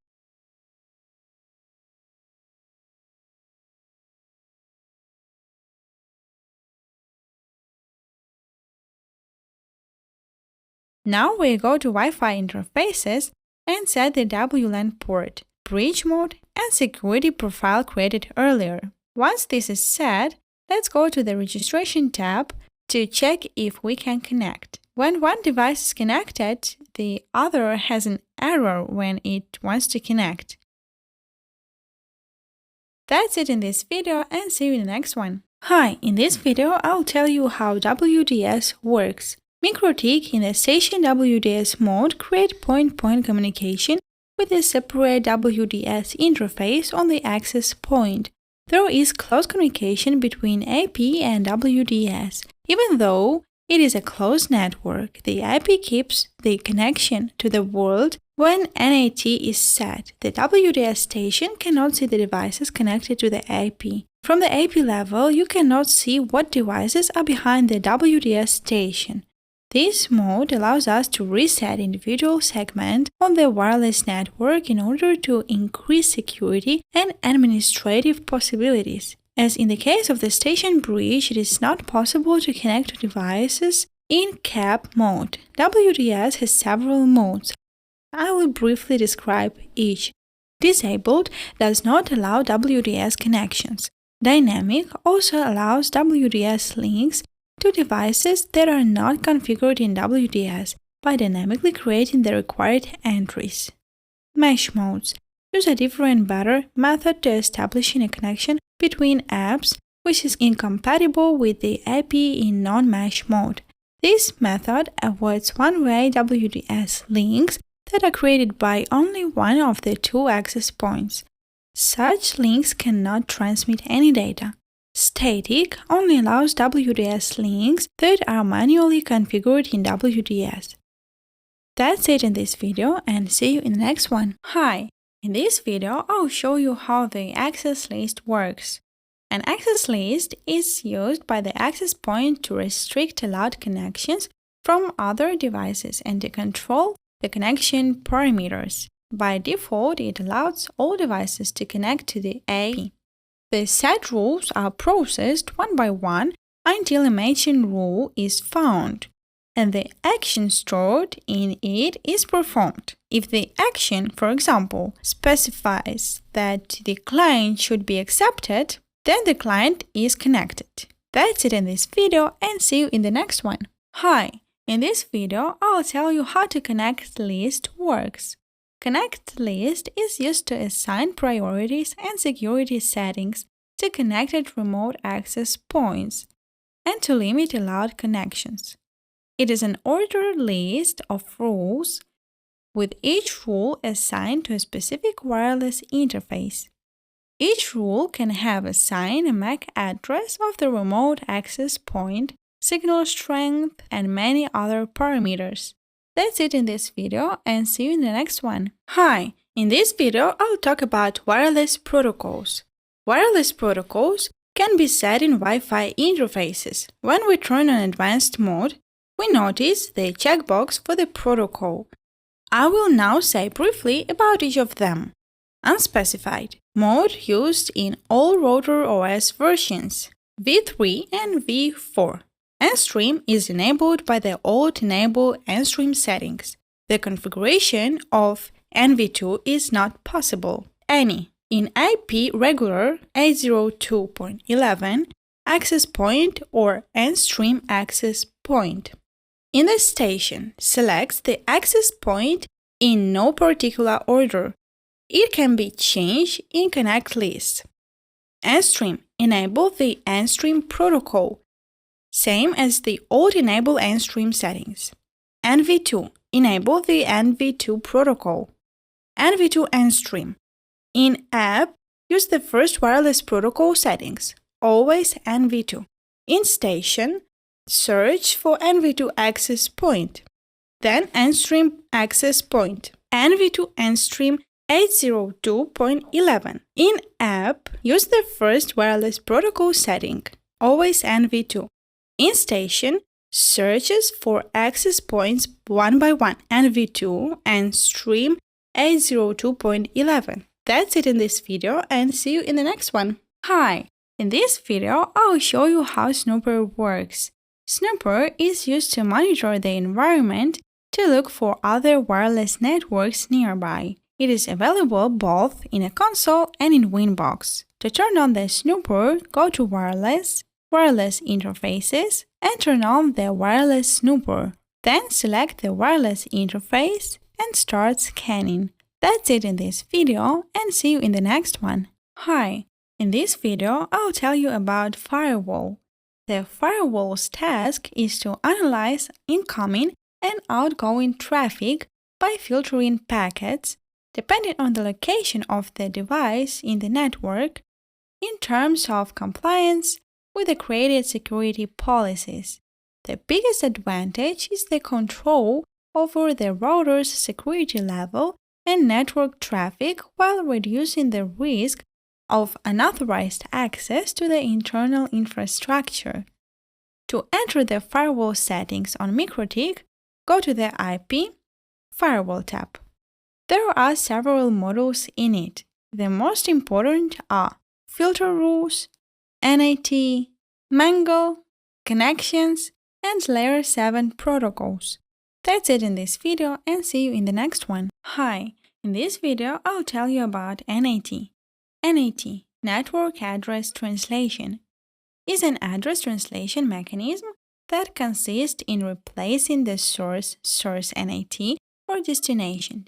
Now we go to Wi-Fi interfaces and set the WLAN port, bridge mode, and security profile created earlier. Once this is set, let's go to the Registration tab to check if we can connect. When one device is connected, the other has an error when it wants to connect. That's it in this video, and see you in the next one. Hi, in this video I'll tell you how WDS works. MicroTek in the station WDS mode create point-point communication with a separate WDS interface on the access point. There is close communication between AP and WDS. Even though it is a closed network, the IP keeps the connection to the world. When NAT is set, the WDS station cannot see the devices connected to the AP. From the AP level, you cannot see what devices are behind the WDS station. This mode allows us to reset individual segments on the wireless network in order to increase security and administrative possibilities. As in the case of the station bridge, it is not possible to connect to devices in CAP mode. WDS has several modes. I will briefly describe each. Disabled does not allow WDS connections. Dynamic also allows WDS links to devices that are not configured in WDS by dynamically creating the required entries. Mesh modes use a different, better method to establishing a connection between apps which is incompatible with the AP in non-mesh mode. This method avoids one-way WDS links that are created by only one of the two access points. Such links cannot transmit any data. Static only allows WDS links that are manually configured in WDS. That's it in this video, and see you in the next one. Hi! In this video, I'll show you how the access list works. An access list is used by the access point to restrict allowed connections from other devices and to control the connection parameters. By default, it allows all devices to connect to the AP. The set rules are processed one by one until a matching rule is found, and the action stored in it is performed. If the action, for example, specifies that the client should be accepted, then the client is connected. That's it in this video, and see you in the next one. Hi! In this video, I'll tell you how to connect list works. Connect list is used to assign priorities and security settings to connected remote access points and to limit allowed connections. It is an ordered list of rules, with each rule assigned to a specific wireless interface. Each rule can have assigned a MAC address of the remote access point, signal strength, and many other parameters. That's it in this video, and see you in the next one. Hi! In this video, I'll talk about wireless protocols. Wireless protocols can be set in Wi-Fi interfaces. When we turn on advanced mode, we notice the checkbox for the protocol. I will now say briefly about each of them. Unspecified mode used in all router OS versions, v3 and v4. Endstream is enabled by the Alt-Enable Endstream settings. The configuration of NV2 is not possible. Any in IP regular 802.11 access point or Endstream access point. In the station, select the access point in no particular order. It can be changed in Connect list. Endstream enable the Endstream protocol, same as the Alt-Enable Endstream settings. NV2 enable the NV2 protocol. NV2 Endstream. In app, use the first wireless protocol settings, always NV2. In station, search for NV2 access point, then Endstream access point, NV2 Endstream 802.11. In app, use the first wireless protocol setting, always NV2. In station, searches for access points one by one, NV2 Endstream 802.11. That's it in this video, and see you in the next one. Hi! In this video, I'll show you how Snooper works. Snooper is used to monitor the environment to look for other wireless networks nearby. It is available both in a console and in Winbox. To turn on the Snooper, go to Wireless, Wireless Interfaces, and turn on the Wireless Snooper. Then select the wireless interface and start scanning. That's it in this video, and see you in the next one. Hi! In this video, I'll tell you about Firewall. The firewall's task is to analyze incoming and outgoing traffic by filtering packets, depending on the location of the device in the network, in terms of compliance with the created security policies. The biggest advantage is the control over the router's security level and network traffic while reducing the risk of unauthorized access to the internal infrastructure. To enter the firewall settings on MicroTek, go to the IP Firewall tab. There are several modules in it. The most important are Filter Rules, NAT, Mango, Connections, and Layer 7 protocols. That's it in this video, and see you in the next one. Hi! In this video, I'll tell you about NAT. NAT, Network Address Translation, is an address translation mechanism that consists in replacing the source NAT or destination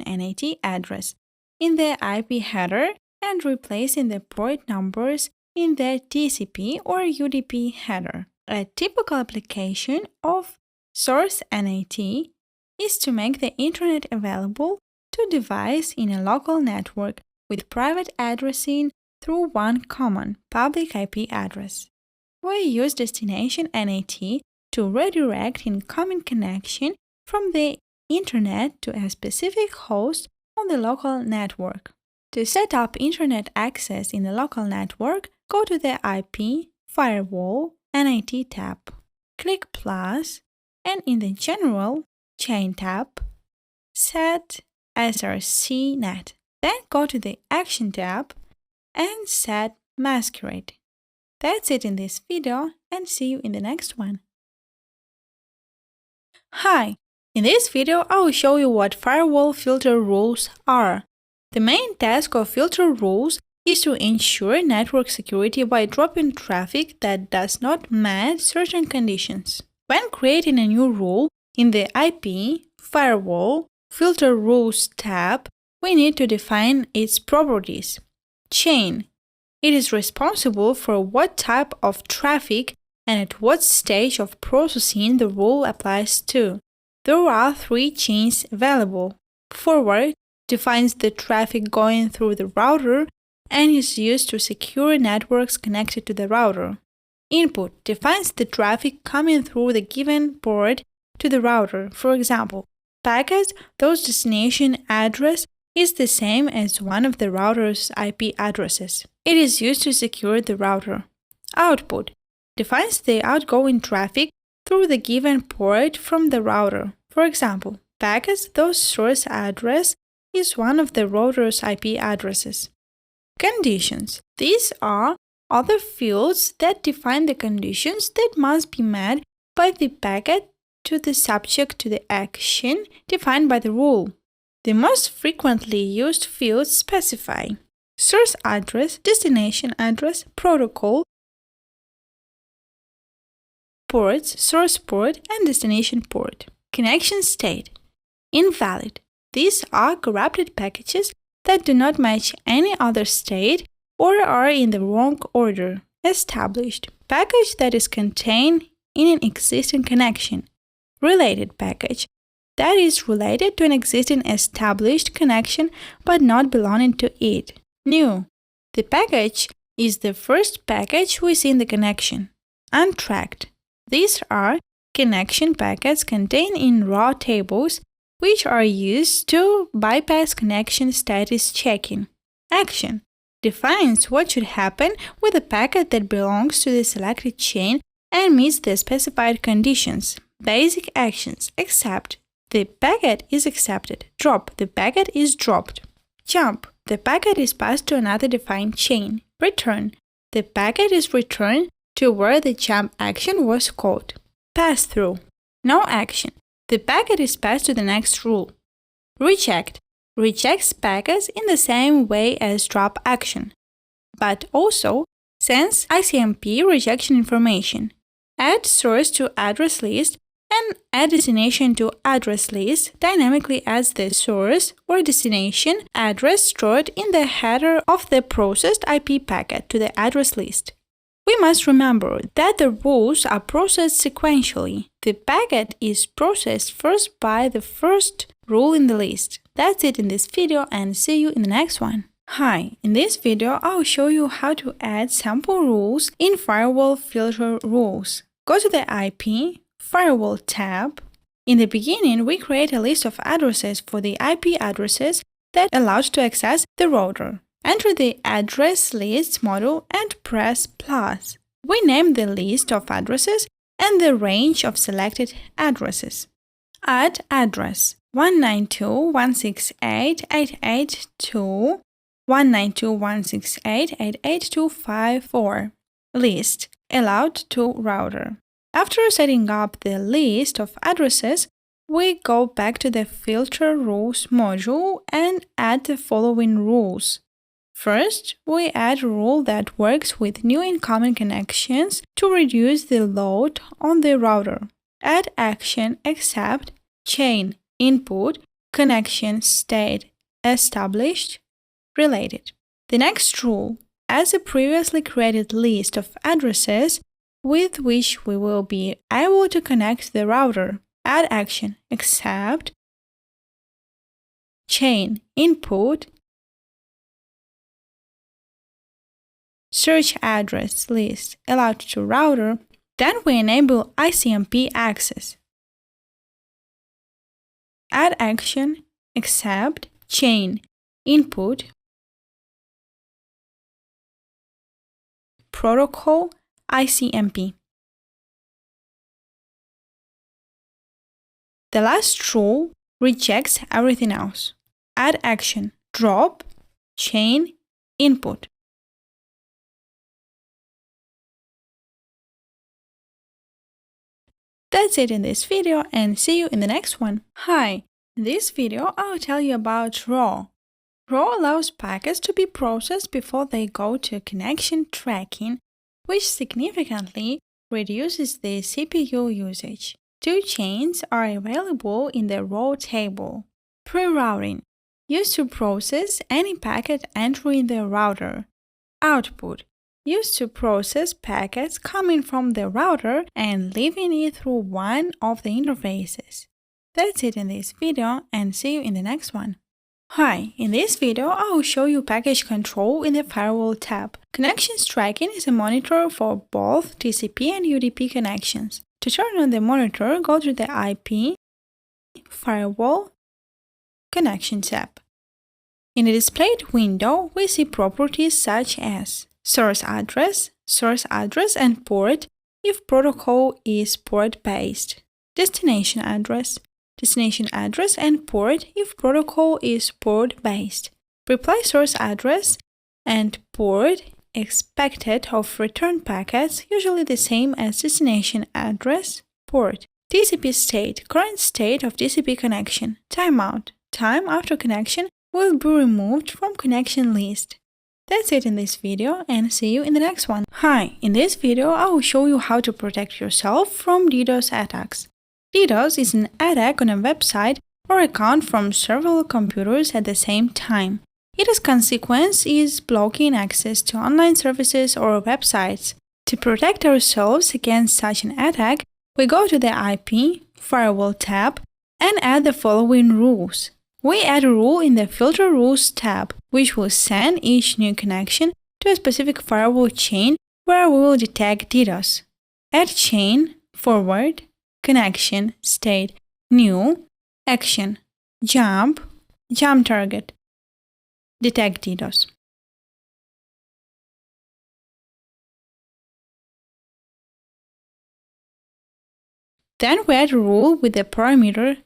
NAT address in the IP header and replacing the port numbers in the TCP or UDP header. A typical application of source NAT is to make the internet available to devices in a local network with private addressing through one common public IP address. We use destination NAT to redirect incoming connection from the internet to a specific host on the local network. To set up internet access in the local network, go to the IP Firewall NAT tab. Click plus, and in the General Chain tab, set SRC net. Then go to the Action tab and set Masquerade. That's it in this video, and see you in the next one. Hi! In this video, I will show you what firewall filter rules are. The main task of filter rules is to ensure network security by dropping traffic that does not match certain conditions. When creating a new rule in the IP Firewall Filter Rules tab, we need to define its properties. Chain. It is responsible for what type of traffic and at what stage of processing the rule applies to. There are 3 chains available. Forward defines the traffic going through the router and is used to secure networks connected to the router. Input defines the traffic coming through the given port to the router. For example, packet whose destination address is the same as one of the router's IP addresses. It is used to secure the router. Output defines the outgoing traffic through the given port from the router. For example, packets whose source address is one of the router's IP addresses. Conditions. These are other fields that define the conditions that must be met by the packet to the subject to the action defined by the rule. The most frequently used fields specify source address, destination address, protocol, ports, source port, and destination port. Connection state invalid. These are corrupted packages that do not match any other state or are in the wrong order. Established package that is contained in an existing connection. Related package that is related to an existing established connection but not belonging to it. New. The package is the first package within the connection. Untracked. These are connection packets contained in raw tables which are used to bypass connection status checking. Action. Defines what should happen with a packet that belongs to the selected chain and meets the specified conditions. Basic actions. Accept. The packet is accepted. Drop. The packet is dropped. Jump. The packet is passed to another defined chain. Return. The packet is returned to where the jump action was called. Pass through. No action. The packet is passed to the next rule. Reject. Rejects packets in the same way as drop action, but also sends ICMP rejection information. Add source to address list and add destination to address list dynamically adds the source or destination address stored in the header of the processed IP packet to the address list. We must remember that the rules are processed sequentially. The packet is processed first by the first rule in the list. That's it in this video and see you in the next one. Hi, in this video I'll show you how to add sample rules in Firewall Filter Rules. Go to the IP, Firewall tab. In the beginning, we create a list of addresses for the IP addresses that allows to access the router. Enter the address list module and press plus. We name the list of addresses and the range of selected addresses. Add address 192.168.8.8.2, 192.168.8.8.2.5.4. List allowed to router. After setting up the list of addresses, we go back to the Filter Rules module and add the following rules. First, we add a rule that works with new incoming connections to reduce the load on the router. Add action accept chain input connection state established related. The next rule adds a previously created list of addresses with which we will be able to connect the router. Add action accept chain input search address list allowed to router. Then we enable ICMP access. Add action accept chain input protocol ICMP. The last rule rejects everything else. Add action drop chain input. That's it in this video and see you in the next one. Hi, in this video I'll tell you about RAW. RAW allows packets to be processed before they go to connection tracking, which significantly reduces the CPU usage. Two chains are available in the RAW table. Pre-routing, used to process any packet entering the router. Output, used to process packets coming from the router and leaving it through one of the interfaces. That's it in this video and see you in the next one. Hi, in this video I will show you package control in the Firewall tab. Connections tracking is a monitor for both TCP and UDP connections. To turn on the monitor, go to the IP, Firewall, Connection tab. In the displayed window, we see properties such as source address and port if protocol is port-based, destination address and port if protocol is port-based, reply source address and port expected of return packets, usually the same as destination address, port, TCP state, current state of TCP connection, timeout, time after connection will be removed from connection list. That's it in this video, and see you in the next one. Hi, in this video I will show you how to protect yourself from DDoS attacks. DDoS is an attack on a website or account from several computers at the same time. Its consequence is blocking access to online services or websites. To protect ourselves against such an attack, we go to the IP Firewall tab and add the following rules. We add a rule in the Filter Rules tab, which will send each new connection to a specific firewall chain where we will detect DDoS. Add chain, forward, connection, state, new, action, jump target, detect DDoS. Then we add a rule with the parameter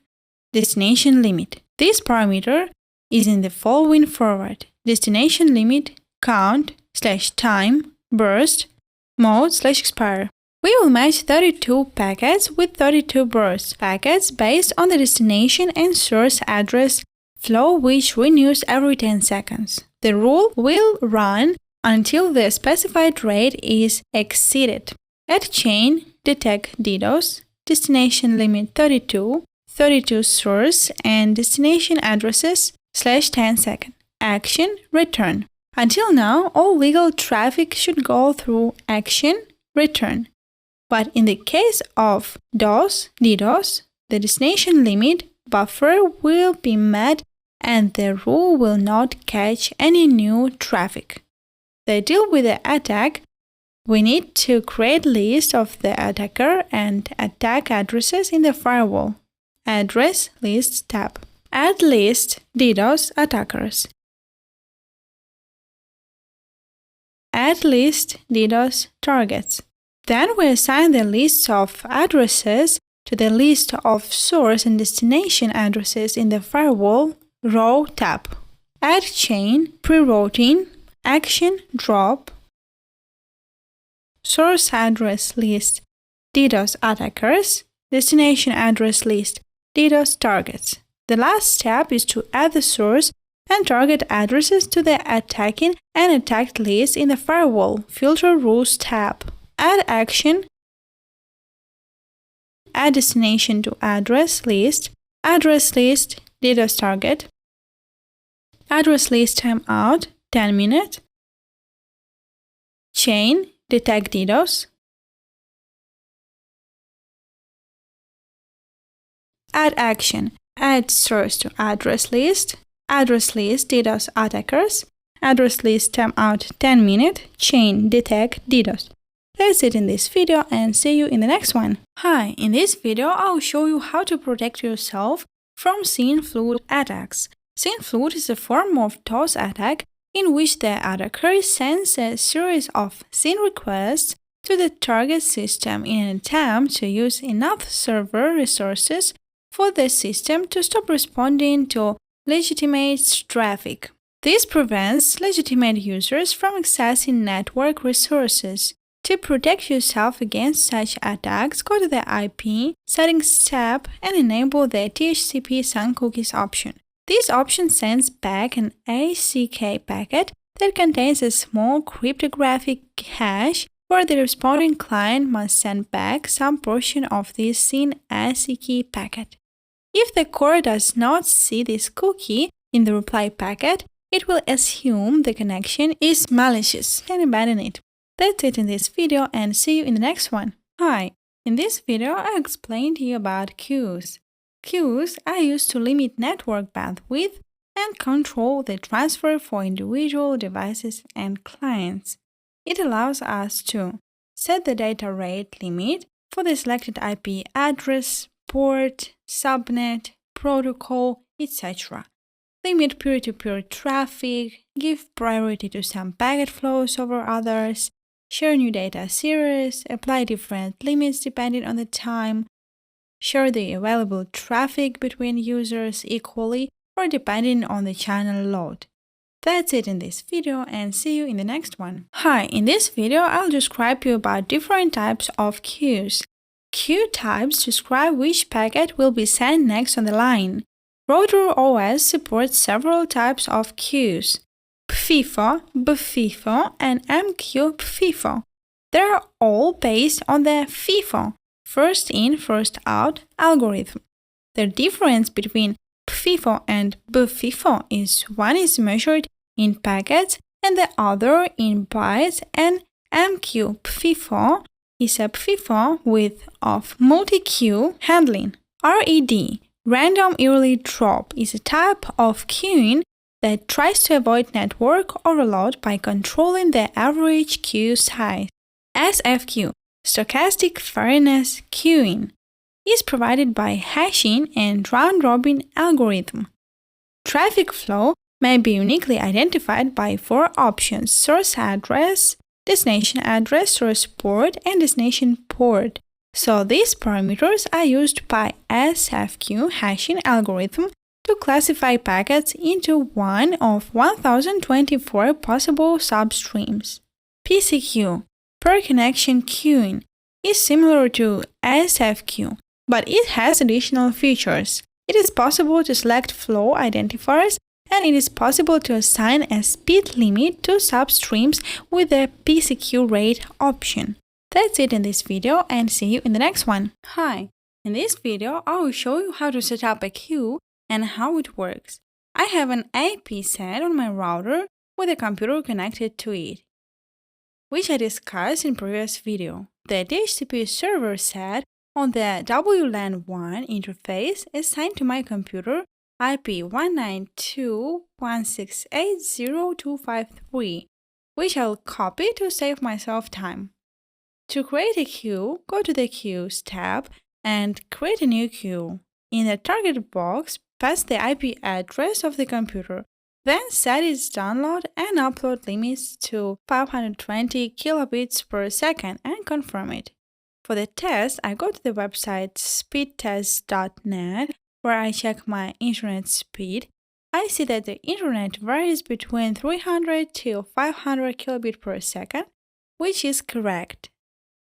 destination limit. This parameter is in the following format: destination limit count /time burst mode /expire. We will match 32 packets with 32 burst packets based on the destination and source address flow, which renews every 10 seconds. The rule will run until the specified rate is exceeded. Add chain, detect DDoS, destination limit 32, 32 source and destination addresses /10 second. Action, return. Until now, all legal traffic should go through action, return. But in the case of DDoS, the destination limit buffer will be met and the rule will not catch any new traffic. To deal with the attack, we need to create a list of the attacker and attack addresses in the firewall. Address List tab. Add list DDoS attackers. Add list DDoS targets. Then we assign the lists of addresses to the list of source and destination addresses in the firewall row tab. Add chain, pre-routing, action, drop, source address list, DDoS attackers, destination address list, DDoS targets. The last step is to add the source and target addresses to the attacking and attacked list in the firewall Filter Rules tab. Add action, add destination to address list, DDoS target, address list timeout, 10 minutes, chain, detect DDoS, add action, add source to address list, DDoS attackers, address list timeout 10 minutes, chain, detect DDoS. That's it in this video, and see you in the next one. Hi, in this video I'll show you how to protect yourself from SYN flood attacks. SYN flood is a form of DOS attack in which the attacker sends a series of SYN requests to the target system in an attempt to use enough server resources for the system to stop responding to legitimate traffic. This prevents legitimate users from accessing network resources. To protect yourself against such attacks, go to the IP Settings tab and enable the DHCP SYN cookies option. This option sends back an ACK packet that contains a small cryptographic hash where the responding client must send back some portion of this SYN ACK packet. If the core does not see this cookie in the reply packet, it will assume the connection is malicious and abandon it. That's it in this video, and see you in the next one. Hi! In this video, I explained to you about queues. Queues are used to limit network bandwidth and control the transfer for individual devices and clients. It allows us to set the data rate limit for the selected IP address, port, subnet, protocol, etc. Limit peer-to-peer traffic, give priority to some packet flows over others, share new data series, apply different limits depending on the time, share the available traffic between users equally or depending on the channel load. That's it in this video, and see you in the next one. Hi, in this video I'll describe you about different types of queues. Queue types describe which packet will be sent next on the line. Router OS supports several types of queues: PFIFO, BFIFO, and MQ-PFIFO. They're all based on the FIFO, first in, first out algorithm. The difference between PFIFO and BFIFO is one is measured in packets and the other in bytes, and MQ-PFIFO is a PFIFO of multi-queue handling. RED, random early drop, is a type of queuing that tries to avoid network overload by controlling the average queue size. SFQ, stochastic fairness queuing, is provided by hashing and round-robin algorithm. Traffic flow may be uniquely identified by 4 options: source address, destination address, source port, and destination port. So these parameters are used by SFQ hashing algorithm to classify packets into one of 1024 possible substreams. PCQ, per connection queuing, is similar to SFQ, but it has additional features. It is possible to select flow identifiers, and it is possible to assign a speed limit to substreams with the PCQ rate option. That's it in this video, and see you in the next one. Hi, in this video I will show you how to set up a queue and how it works. I have an IP set on my router with a computer connected to it, which I discussed in previous video. The DHCP server set on the WLAN1 interface is assigned to my computer IP 192.168.0.253, which I'll copy to save myself time. To create a queue, go to the Queues tab and create a new queue. In the target box, pass the IP address of the computer, then set its download and upload limits to 520 kilobits per second and confirm it. For the test, I go to the website speedtest.net, where I check my internet speed. I see that the internet varies between 300 to 500 kilobits per second, which is correct.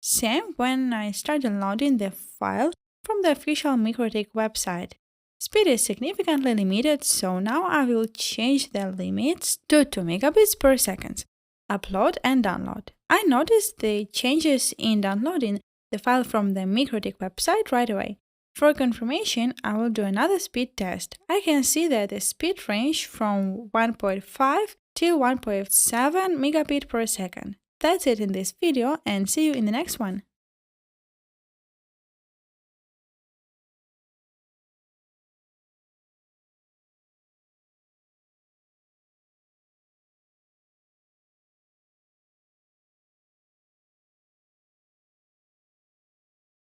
Same when I start downloading the file from the official MicroTek website. Speed is significantly limited, so now I will change the limits to 2 megabits per second. Upload and download. I noticed the changes in downloading the file from the MicroTek website right away. For confirmation, I will do another speed test. I can see that the speed range from 1.5 to 1.7 megabit per second. That's it in this video, and see you in the next one.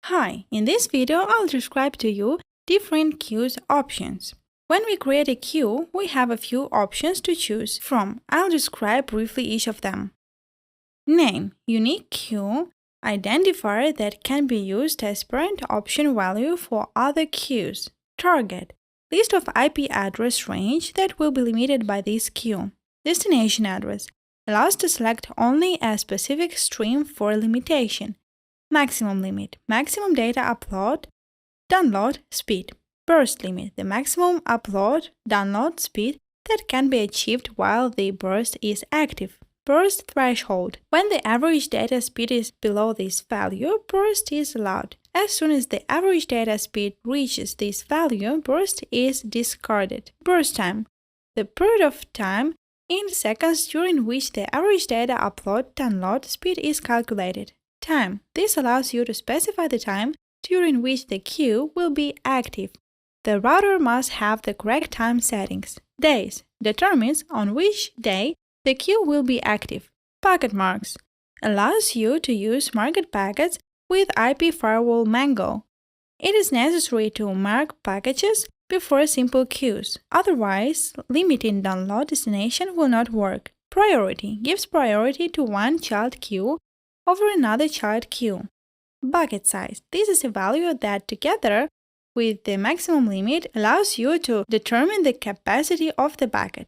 Hi, in this video I'll describe to you different queues options. When we create a queue, we have a few options to choose from. I'll describe briefly each of them. Name, unique queue identifier that can be used as parent option value for other queues. Target, list of IP address range that will be limited by this queue. Destination address, allows to select only a specific stream for limitation. Maximum limit, maximum data upload, download speed. Burst limit, the maximum upload, download speed that can be achieved while the burst is active. Burst threshold, when the average data speed is below this value, burst is allowed. As soon as the average data speed reaches this value, burst is discarded. Burst time, the period of time in seconds during which the average data upload-download speed is calculated. Time. This allows you to specify the time during which the queue will be active. The router must have the correct time settings. Days. Determines on which day the queue will be active. Packet marks. Allows you to use marked packets with IP firewall Mango. It is necessary to mark packages before simple queues. Otherwise, limiting download destination will not work. Priority. Gives priority to one child queue over another child queue. Bucket size. This is a value that, together with the maximum limit, allows you to determine the capacity of the bucket.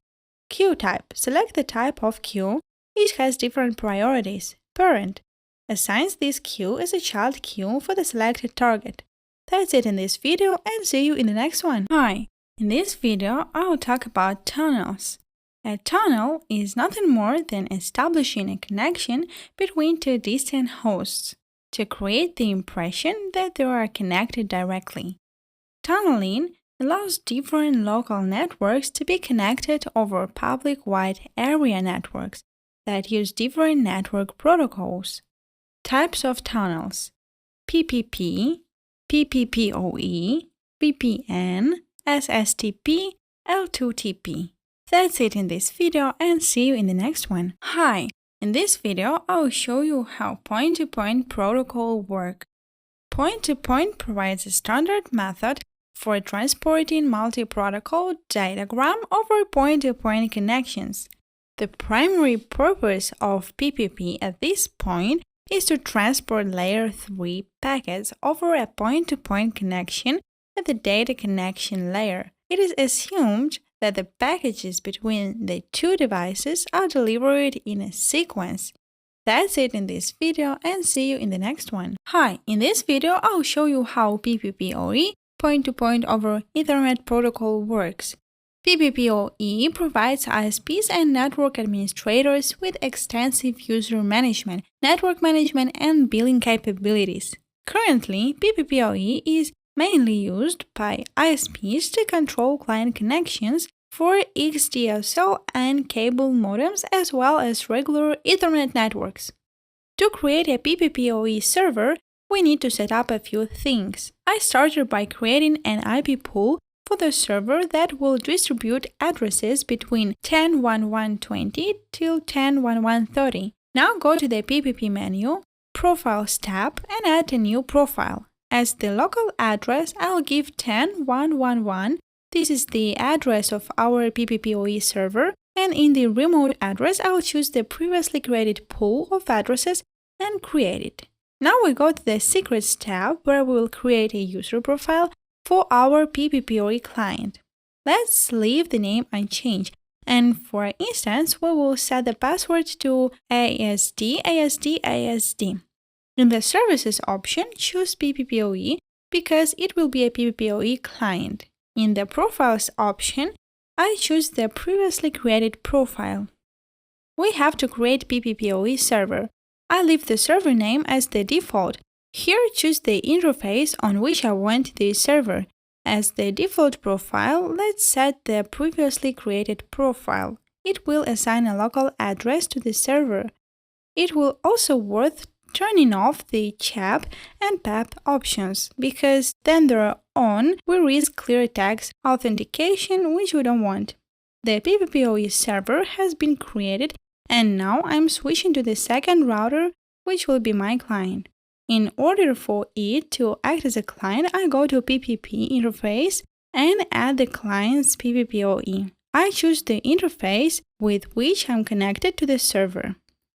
Queue type. Select the type of queue. Each has different priorities. Parent assigns this queue as a child queue for the selected target. That's it in this video, and see you in the next one. Hi! In this video, I will talk about tunnels. A tunnel is nothing more than establishing a connection between two distant hosts to create the impression that they are connected directly. Tunneling allows different local networks to be connected over public wide area networks that use different network protocols. Types of tunnels: PPP, PPPoE, VPN, SSTP, L2TP. That's it in this video, and see you in the next one. Hi! In this video, I will show you how point-to-point protocol work. Point-to-point provides a standard method for transporting multi-protocol datagram over point-to-point connections. The primary purpose of PPP at this point is to transport layer 3 packets over a point-to-point connection at the data connection layer. It is assumed that the packages between the two devices are delivered in a sequence. That's it in this video, and see you in the next one. Hi! In this video, I'll show you how PPPoE, point-to-point over Ethernet protocol, works. PPPoE provides ISPs and network administrators with extensive user management, network management, and billing capabilities. Currently, PPPoE is mainly used by ISPs to control client connections for XDSL and cable modems, as well as regular Ethernet networks. To create a PPPoE server, we need to set up a few things. I started by creating an IP pool for the server that will distribute addresses between 10.11.20 till 10.11.30. Now go to the PPP menu, Profiles tab, and add a new profile. As the local address, I'll give 10.1.1.1. This is the address of our PPPoE server, and in the remote address, I'll choose the previously created pool of addresses and create it. Now we go to the Secrets tab, where we will create a user profile for our PPPoE client. Let's leave the name unchanged, and for instance, we will set the password to ASD. In the Services option, choose PPPoE because it will be a PPPoE client. In the Profiles option, I choose the previously created profile. We have to create PPPoE server. I leave the server name as the default. Here, choose the interface on which I want the server. As the default profile, let's set the previously created profile. It will assign a local address to the server. It will also worth turning off the CHAP and PAP options, because then they're on, we risk clear text authentication, which we don't want. The PPPoE server has been created, and now I'm switching to the second router, which will be my client. In order for it to act as a client, I go to PPP interface and add the client's PPPoE. I choose the interface with which I'm connected to the server.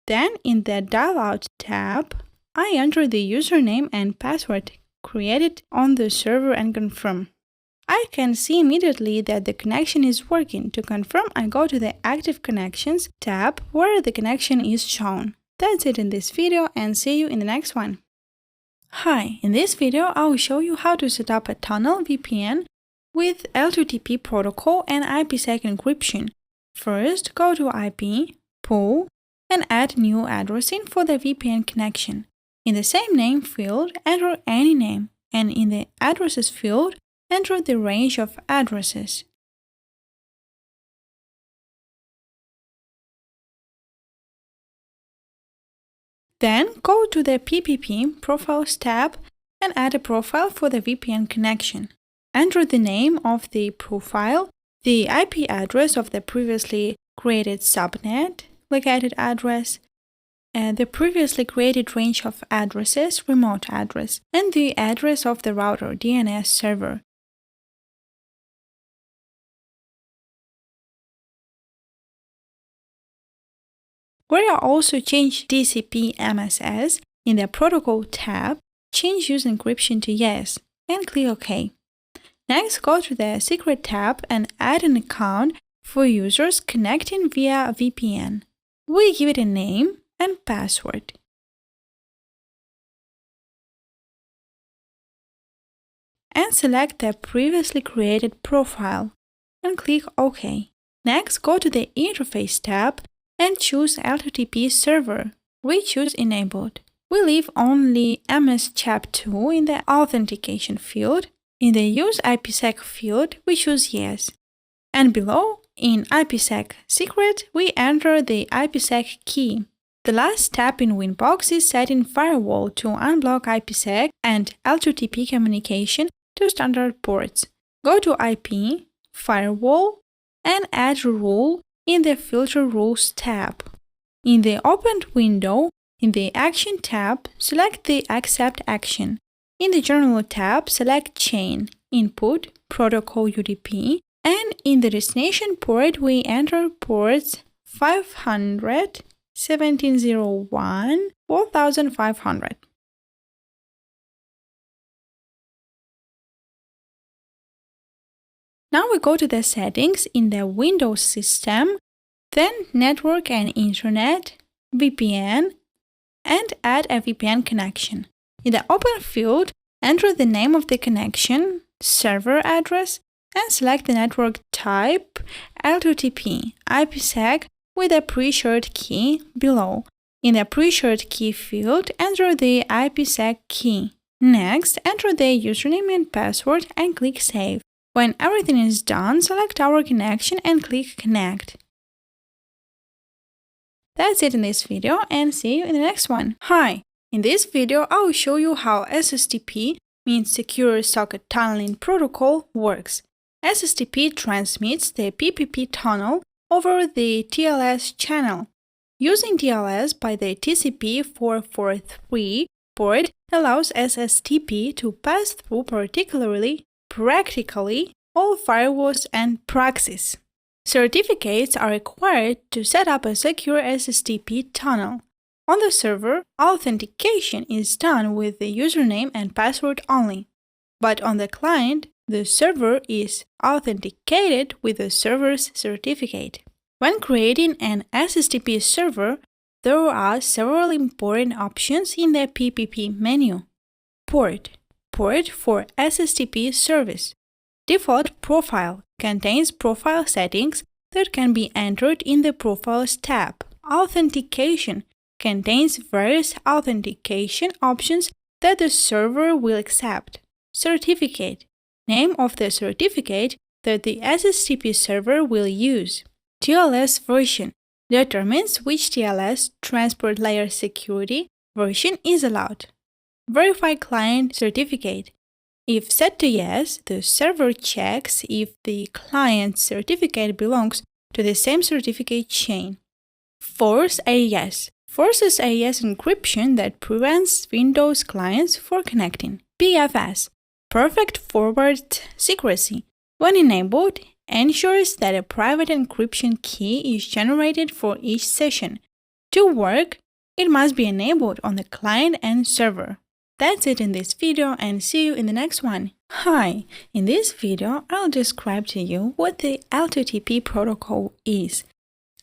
Then, in the Dial Out tab, I enter the username and password created on the server and confirm. I can see immediately that the connection is working. To confirm, I go to the Active Connections tab, where the connection is shown. That's it in this video, and see you in the next one. Hi! In this video, I will show you how to set up a tunnel VPN with L2TP protocol and IPsec encryption. First, go to IP, Pool, and add new addressing for the VPN connection. In the same name field, enter any name, and in the Addresses field, enter the range of addresses. Then go to the PPP Profiles tab and add a profile for the VPN connection. Enter the name of the profile, the IP address of the previously created subnet, located address, and the previously created range of addresses, remote address, and the address of the router, DNS server. We will also change TCP MSS in the Protocol tab, change Use Encryption to Yes, and click OK. Next, go to the Secret tab and add an account for users connecting via VPN. We give it a name and password. And select the previously created profile and click OK. Next, go to the Interface tab and choose LTTP server. We choose Enabled. We leave only MS-CHAP2 in the Authentication field. In the Use IPsec field, we choose Yes. And below, in IPsec Secret, we enter the IPsec key. The last step in Winbox is setting firewall to unblock IPsec and L2TP communication to standard ports. Go to IP, Firewall, and add rule in the Filter Rules tab. In the opened window, in the Action tab, select the Accept action. In the General tab, select Chain, Input, Protocol UDP, and in the destination port, we enter ports 500, 1701, 4500. Now we go to the settings in the Windows system, then Network and Internet, VPN, and add a VPN connection. In the Open field, enter the name of the connection, server address, and select the network type L2TP, IPsec with a pre-shared key below. In the pre-shared key field, enter the IPsec key. Next, enter the username and password and click Save. When everything is done, select our connection and click Connect. That's it in this video, and see you in the next one. Hi! In this video, I will show you how SSTP, means Secure Socket Tunneling Protocol, works. SSTP transmits the PPP tunnel over the TLS channel. Using TLS by the TCP 443 port allows SSTP to pass through practically all firewalls and proxies. Certificates are required to set up a secure SSTP tunnel. On the server, authentication is done with the username and password only. But on the client, the server is authenticated with the server's certificate. When creating an SSTP server, there are several important options in the PPP menu. Port for SSTP service. Default profile contains profile settings that can be entered in the Profiles tab. Authentication contains various authentication options that the server will accept. Certificate, name of the certificate that the SSTP server will use. TLS version determines which TLS transport layer security version is allowed. Verify client certificate. If set to yes, the server checks if the client's certificate belongs to the same certificate chain. Force AES forces AES encryption that prevents Windows clients from connecting. PFS perfect forward secrecy. When enabled, ensures that a private encryption key is generated for each session. To work, it must be enabled on the client and server. That's it in this video, and see you in the next one. Hi! In this video, I'll describe to you what the L2TP protocol is.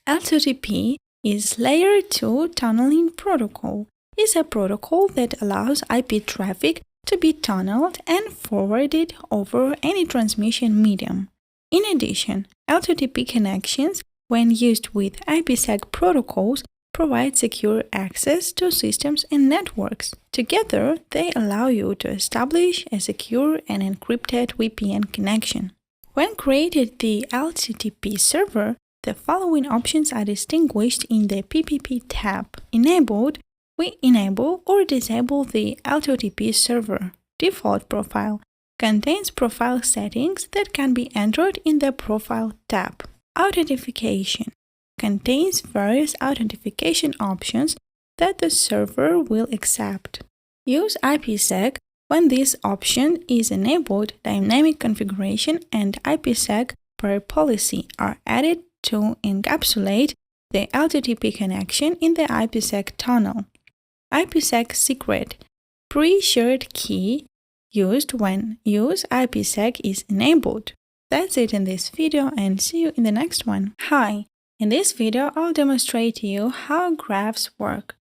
L2TP is Layer 2 Tunneling Protocol. It's a protocol that allows IP traffic to be tunneled and forwarded over any transmission medium. In addition, L2TP connections, when used with IPsec protocols, provide secure access to systems and networks. Together, they allow you to establish a secure and encrypted VPN connection. When created the L2TP server, the following options are distinguished in the PPP tab. Enabled, we enable or disable the L2TP server. Default profile contains profile settings that can be entered in the Profile tab. Authentication contains various authentication options that the server will accept. Use IPsec. When this option is enabled, dynamic configuration and IPsec per policy are added to encapsulate the L2TP connection in the IPsec tunnel. IPsec secret pre-shared key used when Use IPsec is enabled. That's it in this video, and see you in the next one. Hi! In this video, I'll demonstrate to you how graphs work.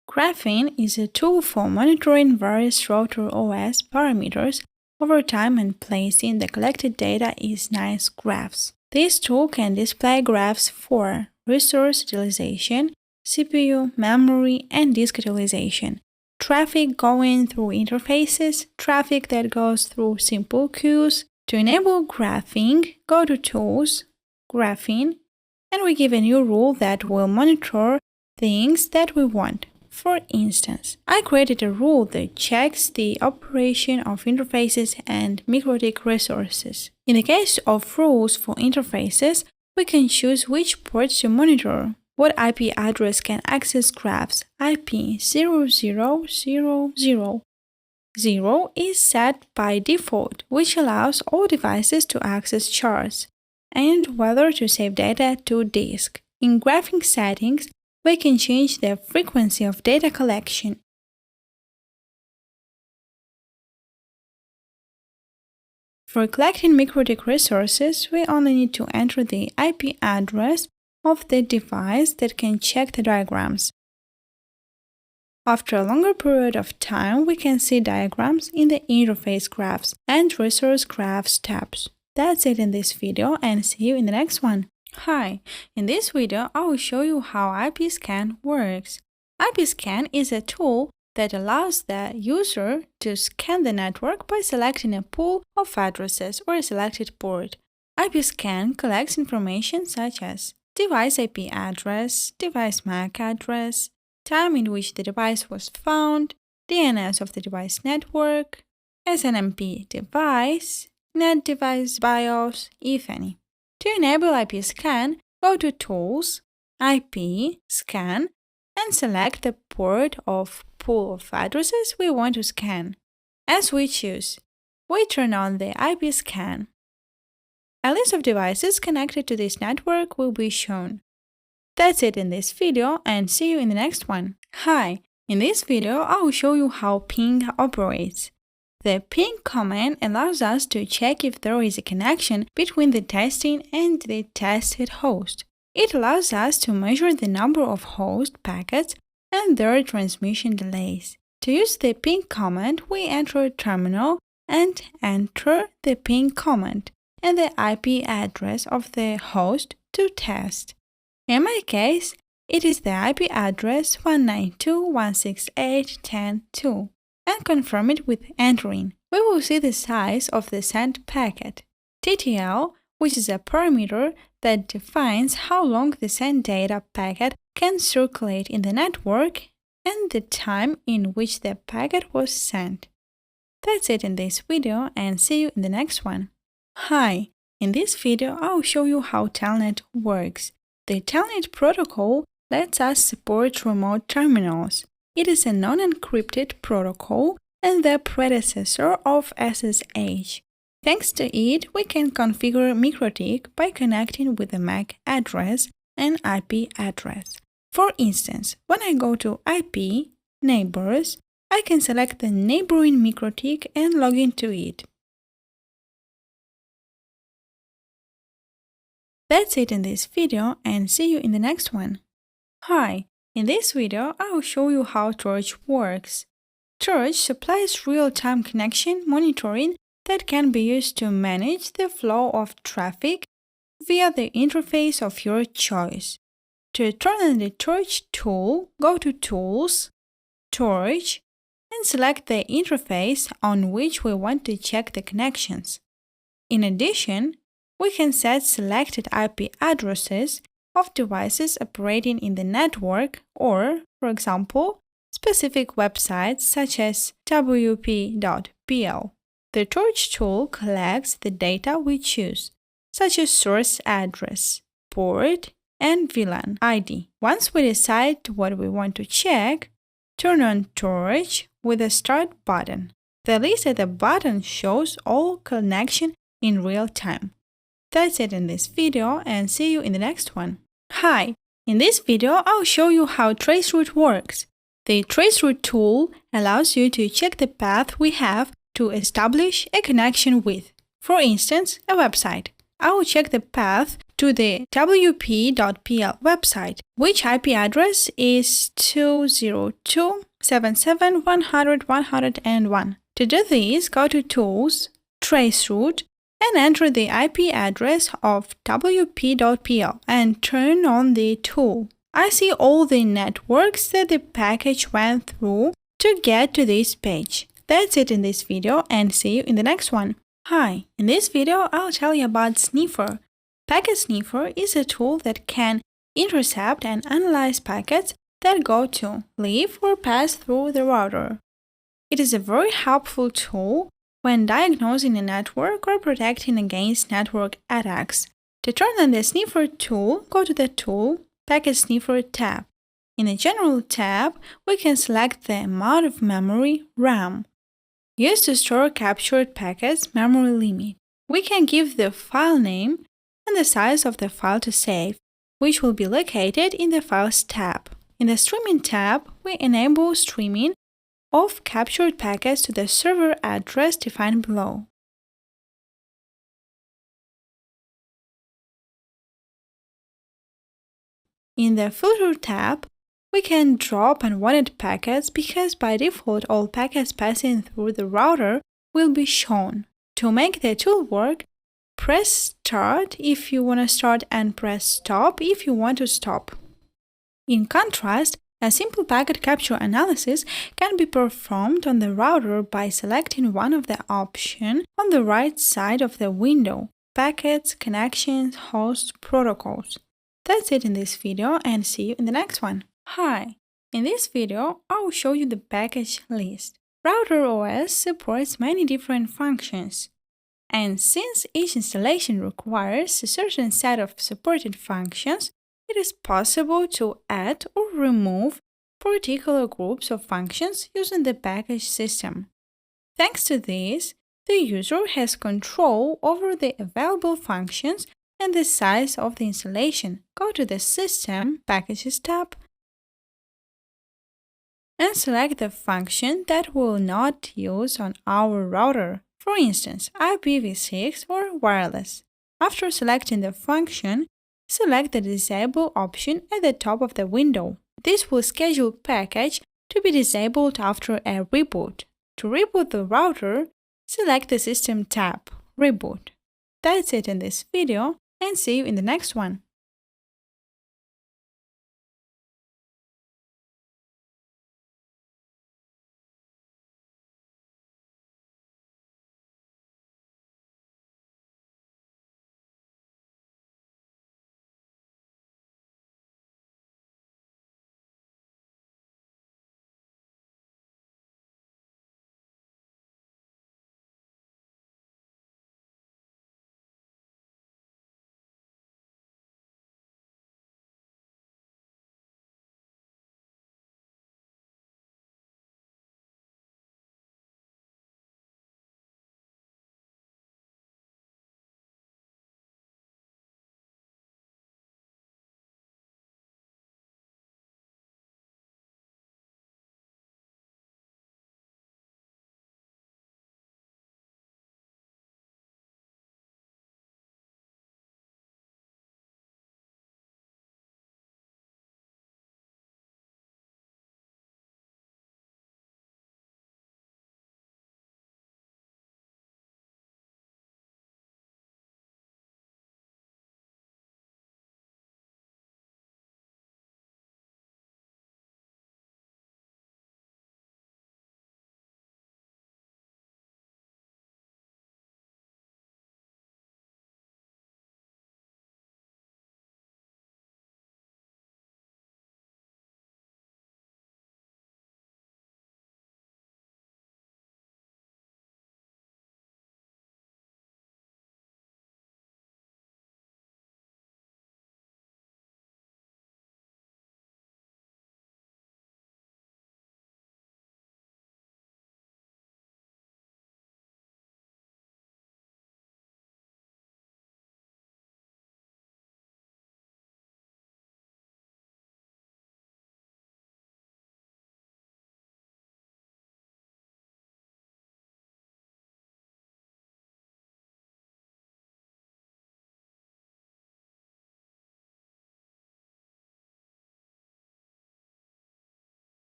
Graphing is a tool for monitoring various router OS parameters over time and placing the collected data in nice graphs. This tool can display graphs for resource utilization, CPU, memory, and disk utilization, traffic going through interfaces, traffic that goes through simple queues. To enable graphing, go to Tools, Graphing, and we give a new rule that will monitor things that we want. For instance, I created a rule that checks the operation of interfaces and MicroTek resources. In the case of rules for interfaces, we can choose which ports to monitor. What IP address can access graphs? IP 0000. 0 is set by default, which allows all devices to access charts, and whether to save data to disk. In graphing settings, we can change the frequency of data collection. For collecting MicroTek resources, we only need to enter the IP address of the device that can check the diagrams. After a longer period of time, we can see diagrams in the Interface Graphs and Resource Graphs tabs. That's it in this video, and see you in the next one. Hi! In this video, I will show you how IP scan works. IP scan is a tool that allows the user to scan the network by selecting a pool of addresses or a selected port. IP scan collects information such as device IP address, device MAC address, time in which the device was found, DNS of the device network, SNMP device, net device BIOS, if any. To enable IP scan, go to Tools, IP, Scan, and select the port of pool of addresses we want to scan. As we choose, we turn on the IP scan. A list of devices connected to this network will be shown. That's it in this video, and see you in the next one. Hi! In this video, I will show you how ping operates. The ping command allows us to check if there is a connection between the testing and the tested host. It allows us to measure the number of host packets and their transmission delays. To use the ping command, we enter a terminal and enter the ping command and the IP address of the host to test. In my case, it is the IP address 192.168.10.2, and confirm it with entering. We will see the size of the sent packet, TTL, which is a parameter that defines how long the sent data packet can circulate in the network, and the time in which the packet was sent. That's it in this video, and see you in the next one. Hi! In this video, I will show you how Telnet works. The Telnet protocol lets us support remote terminals. It is a non-encrypted protocol and the predecessor of SSH. Thanks to it, we can configure MicroTek by connecting with the MAC address and IP address. For instance, when I go to IP, Neighbors, I can select the neighboring MicroTek and log into it. That's it in this video, and see you in the next one. Hi! In this video, I will show you how Torch works. Torch supplies real-time connection monitoring that can be used to manage the flow of traffic via the interface of your choice. To turn on the Torch tool, go to Tools, Torch, and select the interface on which we want to check the connections. In addition, we can set selected IP addresses of devices operating in the network or, for example, specific websites such as wp.pl. The Torch tool collects the data we choose, such as source address, port, and VLAN ID. Once we decide what we want to check, turn on Torch with the Start button. The list at the bottom shows all connection in real time. That's it in this video, and see you in the next one. Hi! In this video, I'll show you how traceroute works. The traceroute tool allows you to check the path we have to establish a connection with, for instance, a website. I will check the path to the wp.pl website, which IP address is 202.77.100.101. To do this, go to Tools, Trace Route, and enter the IP address of wp.pl and turn on the tool. I see all the networks that the package went through to get to this page. That's it in this video, and see you in the next one. Hi, in this video I'll tell you about Sniffer. Packet Sniffer is a tool that can intercept and analyze packets that go to, leave, or pass through the router. It is a very helpful tool when diagnosing a network or protecting against network attacks. To turn on the Sniffer tool, go to the Tool, Packet Sniffer tab. In the General tab, we can select the amount of memory RAM used to store captured packets memory limit. We can give the file name and the size of the file to save, which will be located in the Files tab. In the Streaming tab, we enable streaming of captured packets to the server address defined below. In the Filter tab, we can drop unwanted packets because by default all packets passing through the router will be shown. To make the tool work, press Start if you want to start and press Stop if you want to stop. In contrast, a simple packet capture analysis can be performed on the router by selecting one of the options on the right side of the window: Packets, Connections, Hosts, Protocols. That's it in this video, and see you in the next one. Hi! In this video, I will show you the package list. Router OS supports many different functions, and since each installation requires a certain set of supported functions, it is possible to add or remove particular groups of functions using the package system. Thanks to this, the user has control over the available functions and the size of the installation. Go to the System Packages tab and select the function that we will not use on our router, for instance, IPv6 or wireless. After selecting the function, select the Disable option at the top of the window. This will schedule package to be disabled after a reboot. To reboot the router, select the System tab, Reboot. That's it in this video, and see you in the next one.